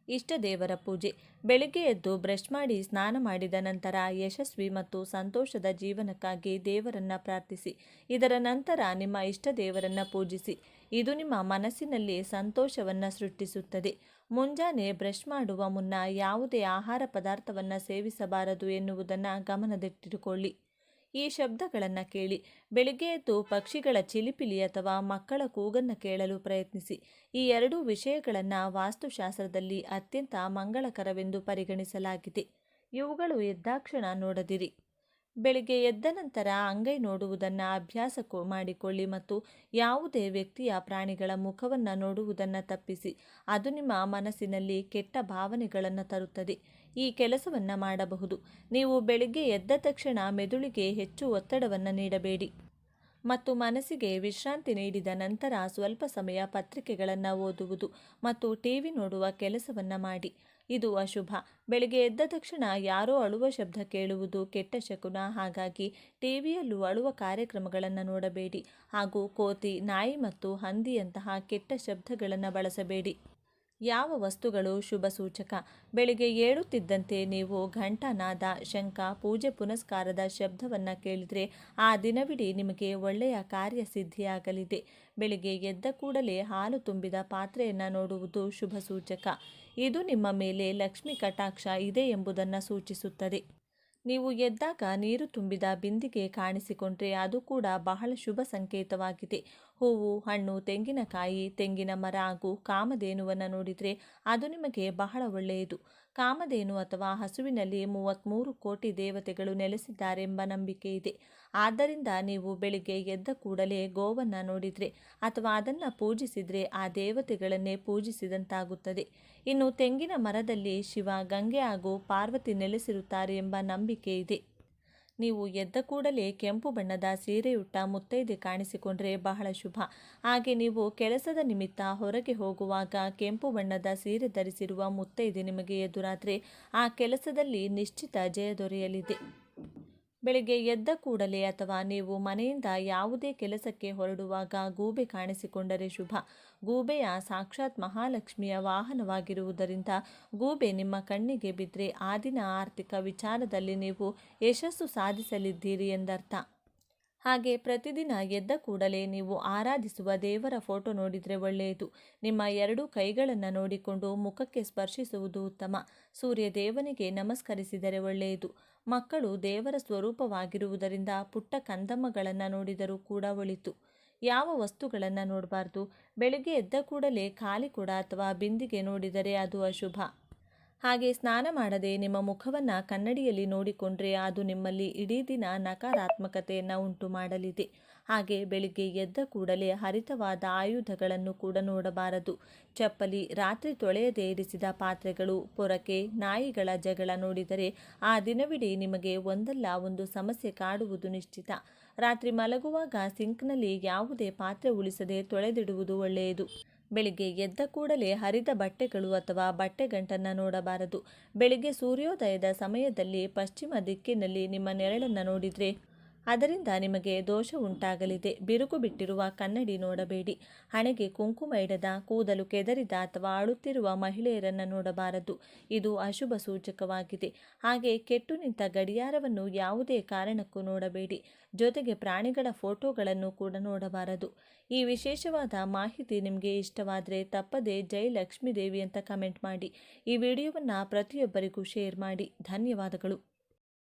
ಇಷ್ಟ ದೇವರ ಪೂಜೆ. ಬೆಳಿಗ್ಗೆ ಎದ್ದು ಬ್ರಷ್ ಮಾಡಿ ಸ್ನಾನ ಮಾಡಿದ ನಂತರ ಯಶಸ್ವಿ ಮತ್ತು ಸಂತೋಷದ ಜೀವನಕ್ಕಾಗಿ ದೇವರನ್ನ ಪ್ರಾರ್ಥಿಸಿ. ಇದರ ನಂತರ ನಿಮ್ಮ ಇಷ್ಟ ದೇವರನ್ನ ಪೂಜಿಸಿ. ಇದು ನಿಮ್ಮ ಮನಸ್ಸಿನಲ್ಲಿ ಸಂತೋಷವನ್ನು ಸೃಷ್ಟಿಸುತ್ತದೆ. ಮುಂಜಾನೆ ಬ್ರಷ್ ಮಾಡುವ ಮುನ್ನ ಯಾವುದೇ ಆಹಾರ ಪದಾರ್ಥವನ್ನು ಸೇವಿಸಬಾರದು ಎನ್ನುವುದನ್ನು ಗಮನದಲ್ಲಿಟ್ಟುಕೊಳ್ಳಿ. ಈ ಶಬ್ದಗಳನ್ನು ಕೇಳಿ. ಬೆಳಿಗ್ಗೆ ಎದ್ದು ಪಕ್ಷಿಗಳ ಚಿಲಿಪಿಲಿ ಅಥವಾ ಮಕ್ಕಳ ಕೂಗನ್ನು ಕೇಳಲು ಪ್ರಯತ್ನಿಸಿ. ಈ ಎರಡೂ ವಿಷಯಗಳನ್ನು ವಾಸ್ತುಶಾಸ್ತ್ರದಲ್ಲಿ ಅತ್ಯಂತ ಮಂಗಳಕರವೆಂದು ಪರಿಗಣಿಸಲಾಗಿದೆ. ಇವುಗಳು ಎದ್ದಾಕ್ಷಣ ನೋಡದಿರಿ. ಬೆಳಿಗ್ಗೆ ಎದ್ದ ನಂತರ ಅಂಗೈ ನೋಡುವುದನ್ನು ಅಭ್ಯಾಸ ಮಾಡಿಕೊಳ್ಳಿ ಮತ್ತು ಯಾವುದೇ ವ್ಯಕ್ತಿಯ ಪ್ರಾಣಿಗಳ ಮುಖವನ್ನು ನೋಡುವುದನ್ನು ತಪ್ಪಿಸಿ. ಅದು ನಿಮ್ಮ ಮನಸ್ಸಿನಲ್ಲಿ ಕೆಟ್ಟ ಭಾವನೆಗಳನ್ನು ತರುತ್ತದೆ. ಈ ಕೆಲಸವನ್ನು ಮಾಡಬಹುದು. ನೀವು ಬೆಳಿಗ್ಗೆ ಎದ್ದ ತಕ್ಷಣ ಮೆದುಳಿಗೆ ಹೆಚ್ಚು ಒತ್ತಡವನ್ನು ನೀಡಬೇಡಿ ಮತ್ತು ಮನಸ್ಸಿಗೆ ವಿಶ್ರಾಂತಿ ನೀಡಿದ ನಂತರ ಸ್ವಲ್ಪ ಸಮಯ ಪತ್ರಿಕೆಗಳನ್ನು ಓದುವುದು ಮತ್ತು ಟಿವಿ ನೋಡುವ ಕೆಲಸವನ್ನು ಮಾಡಿ. ಇದು ಅಶುಭ. ಬೆಳಿಗ್ಗೆ ಎದ್ದ ತಕ್ಷಣ ಯಾರೋ ಅಳುವ ಶಬ್ದ ಕೇಳುವುದು ಕೆಟ್ಟ ಶಕುನ. ಹಾಗಾಗಿ ಟಿವಿಯಲ್ಲೂ ಅಳುವ ಕಾರ್ಯಕ್ರಮಗಳನ್ನು ನೋಡಬೇಡಿ ಹಾಗೂ ಕೋತಿ, ನಾಯಿ ಮತ್ತು ಹಂದಿಯಂತಹ ಕೆಟ್ಟ ಶಬ್ದಗಳನ್ನು ಬಳಸಬೇಡಿ. ಯಾವ ವಸ್ತುಗಳು ಶುಭ ಸೂಚಕ? ಬೆಳಿಗ್ಗೆ ಏಳುತ್ತಿದ್ದಂತೆ ನೀವು ಘಂಟಾನಾದ, ಶಂಖ, ಪೂಜೆ ಪುನಸ್ಕಾರದ ಶಬ್ದವನ್ನು ಕೇಳಿದರೆ ಆ ದಿನವಿಡೀ ನಿಮಗೆ ಒಳ್ಳೆಯ ಕಾರ್ಯಸಿದ್ಧಿಯಾಗಲಿದೆ. ಬೆಳಿಗ್ಗೆ ಎದ್ದ ಕೂಡಲೇ ಹಾಲು ತುಂಬಿದ ಪಾತ್ರೆಯನ್ನು ನೋಡುವುದು ಶುಭ ಸೂಚಕ. ಇದು ನಿಮ್ಮ ಮೇಲೆ ಲಕ್ಷ್ಮಿ ಕಟಾಕ್ಷ ಇದೆ ಎಂಬುದನ್ನು ಸೂಚಿಸುತ್ತದೆ. ನೀವು ಎದ್ದಾಗ ನೀರು ತುಂಬಿದ ಬಿಂದಿಗೆ ಕಾಣಿಸಿಕೊಂಡ್ರೆ ಅದು ಕೂಡ ಬಹಳ ಶುಭ ಸಂಕೇತವಾಗಿದೆ. ಹೂವು, ಹಣ್ಣು, ತೆಂಗಿನಕಾಯಿ, ತೆಂಗಿನ ಮರ ಹಾಗೂ ಕಾಮಧೇನುವನ್ನು ನೋಡಿದರೆ ಅದು ನಿಮಗೆ ಬಹಳ ಒಳ್ಳೆಯದು. ಕಾಮಧೇನು ಅಥವಾ ಹಸುವಿನಲ್ಲಿ 33 ಕೋಟಿ ದೇವತೆಗಳು ನೆಲೆಸಿದ್ದಾರೆಂಬ ನಂಬಿಕೆ ಇದೆ. ಆದ್ದರಿಂದ ನೀವು ಬೆಳಿಗ್ಗೆ ಎದ್ದ ಕೂಡಲೇ ಗೋವನ್ನು ನೋಡಿದರೆ ಅಥವಾ ಅದನ್ನು ಪೂಜಿಸಿದರೆ ಆ ದೇವತೆಗಳನ್ನೇ ಪೂಜಿಸಿದಂತಾಗುತ್ತದೆ. ಇನ್ನು ತೆಂಗಿನ ಮರದಲ್ಲಿ ಶಿವ, ಗಂಗೆ ಹಾಗೂ ಪಾರ್ವತಿ ನೆಲೆಸಿರುತ್ತಾರೆ ಎಂಬ ನಂಬಿಕೆ ಇದೆ. ನೀವು ಎದ್ದ ಕೂಡಲೇ ಕೆಂಪು ಬಣ್ಣದ ಸೀರೆಯುಟ್ಟ ಮುತ್ತೈದೆ ಕಾಣಿಸಿಕೊಂಡ್ರೆ ಬಹಳ ಶುಭ. ಹಾಗೆ ನೀವು ಕೆಲಸದ ನಿಮಿತ್ತ ಹೊರಗೆ ಹೋಗುವಾಗ ಕೆಂಪು ಬಣ್ಣದ ಸೀರೆ ಧರಿಸಿರುವ ಮುತ್ತೈದೆ ನಿಮಗೆ ಎದುರಾದರೆ ಆ ಕೆಲಸದಲ್ಲಿ ನಿಶ್ಚಿತ ಜಯ ದೊರೆಯಲಿದೆ. ಬೆಳಿಗ್ಗೆ ಎದ್ದ ಕೂಡಲೇ ಅಥವಾ ನೀವು ಮನೆಯಿಂದ ಯಾವುದೇ ಕೆಲಸಕ್ಕೆ ಹೊರಡುವಾಗ ಗೂಬೆ ಕಾಣಿಸಿಕೊಂಡರೆ ಶುಭ. ಗೂಬೆಯ ಸಾಕ್ಷಾತ್ ಮಹಾಲಕ್ಷ್ಮಿಯ ವಾಹನವಾಗಿರುವುದರಿಂದ ಗೂಬೆ ನಿಮ್ಮ ಕಣ್ಣಿಗೆ ಬಿದ್ದರೆ ಆ ದಿನ ಆರ್ಥಿಕ ವಿಚಾರದಲ್ಲಿ ನೀವು ಯಶಸ್ಸು ಸಾಧಿಸಲಿದ್ದೀರಿ ಎಂದರ್ಥ. ಹಾಗೆ ಪ್ರತಿದಿನ ಎದ್ದ ಕೂಡಲೇ ನೀವು ಆರಾಧಿಸುವ ದೇವರ ಫೋಟೋ ನೋಡಿದರೆ ಒಳ್ಳೆಯದು. ನಿಮ್ಮ 2 ಕೈಗಳನ್ನು ನೋಡಿಕೊಂಡು ಮುಖಕ್ಕೆ ಸ್ಪರ್ಶಿಸುವುದು ಉತ್ತಮ. ಸೂರ್ಯ ದೇವನಿಗೆ ನಮಸ್ಕರಿಸಿದರೆ ಒಳ್ಳೆಯದು. ಮಕ್ಕಳು ದೇವರ ಸ್ವರೂಪವಾಗಿರುವುದರಿಂದ ಪುಟ್ಟ ಕಂದಮ್ಮಗಳನ್ನು ನೋಡಿದರೂ ಕೂಡ ಒಳಿತು. ಯಾವ ವಸ್ತುಗಳನ್ನು ನೋಡಬಾರ್ದು? ಬೆಳಿಗ್ಗೆ ಎದ್ದ ಕೂಡಲೇ ಖಾಲಿ ಕೊಡ ಅಥವಾ ಬಿಂದಿಗೆ ನೋಡಿದರೆ ಅದು ಅಶುಭ. ಹಾಗೆ ಸ್ನಾನ ಮಾಡದೆ ನಿಮ್ಮ ಮುಖವನ್ನು ಕನ್ನಡಿಯಲ್ಲಿ ನೋಡಿಕೊಂಡ್ರೆ ಅದು ನಿಮ್ಮಲ್ಲಿ ಇಡೀ ದಿನ ನಕಾರಾತ್ಮಕತೆಯನ್ನು ಉಂಟು ಮಾಡಲಿದೆ. ಹಾಗೆ ಬೆಳಿಗ್ಗೆ ಎದ್ದ ಕೂಡಲೇ ಹರಿತವಾದ ಆಯುಧಗಳನ್ನು ಕೂಡ ನೋಡಬಾರದು. ಚಪ್ಪಲಿ, ರಾತ್ರಿ ತೊಳೆಯದೇ ಇರಿಸಿದ ಪಾತ್ರೆಗಳು, ಪೊರಕೆ, ನಾಯಿಗಳ ಜಗಳ ನೋಡಿದರೆ ಆ ದಿನವಿಡೀ ನಿಮಗೆ ಒಂದಲ್ಲ ಒಂದು ಸಮಸ್ಯೆ ಕಾಡುವುದು ನಿಶ್ಚಿತ. ರಾತ್ರಿ ಮಲಗುವಾಗ ಸಿಂಕ್ನಲ್ಲಿ ಯಾವುದೇ ಪಾತ್ರೆ ಉಳಿಸದೆ ತೊಳೆದಿಡುವುದು ಒಳ್ಳೆಯದು. ಬೆಳಿಗ್ಗೆ ಎದ್ದ ಕೂಡಲೇ ಹರಿದ ಬಟ್ಟೆಗಳು ಅಥವಾ ಬಟ್ಟೆಗಂಟನ್ನು ನೋಡಬಾರದು. ಬೆಳಿಗ್ಗೆ ಸೂರ್ಯೋದಯದ ಸಮಯದಲ್ಲಿ ಪಶ್ಚಿಮ ದಿಕ್ಕಿನಲ್ಲಿ ನಿಮ್ಮ ನೆರಳನ್ನು ನೋಡಿದರೆ ಅದರಿಂದ ನಿಮಗೆ ದೋಷ ಉಂಟಾಗಲಿದೆ. ಬಿರುಕು ಬಿಟ್ಟಿರುವ ಕನ್ನಡಿ ನೋಡಬೇಡಿ. ಹಣೆಗೆ ಕುಂಕುಮ ಇಡದ, ಕೂದಲು ಕೆದರಿದ ಅಥವಾ ಅಳುತ್ತಿರುವ ಮಹಿಳೆಯರನ್ನು ನೋಡಬಾರದು. ಇದು ಅಶುಭ ಸೂಚಕವಾಗಿದೆ. ಹಾಗೆ ಕೆಟ್ಟು ನಿಂತ ಗಡಿಯಾರವನ್ನು ಯಾವುದೇ ಕಾರಣಕ್ಕೂ ನೋಡಬೇಡಿ. ಜೊತೆಗೆ ಪ್ರಾಣಿಗಳ ಫೋಟೋಗಳನ್ನು ಕೂಡ ನೋಡಬಾರದು. ಈ ವಿಶೇಷವಾದ ಮಾಹಿತಿ ನಿಮಗೆ ಇಷ್ಟವಾದರೆ ತಪ್ಪದೆ ಜೈ ಲಕ್ಷ್ಮೀ ದೇವಿ ಅಂತ ಕಮೆಂಟ್ ಮಾಡಿ. ಈ ವಿಡಿಯೋವನ್ನು ಪ್ರತಿಯೊಬ್ಬರಿಗೂ ಶೇರ್ ಮಾಡಿ. ಧನ್ಯವಾದಗಳು.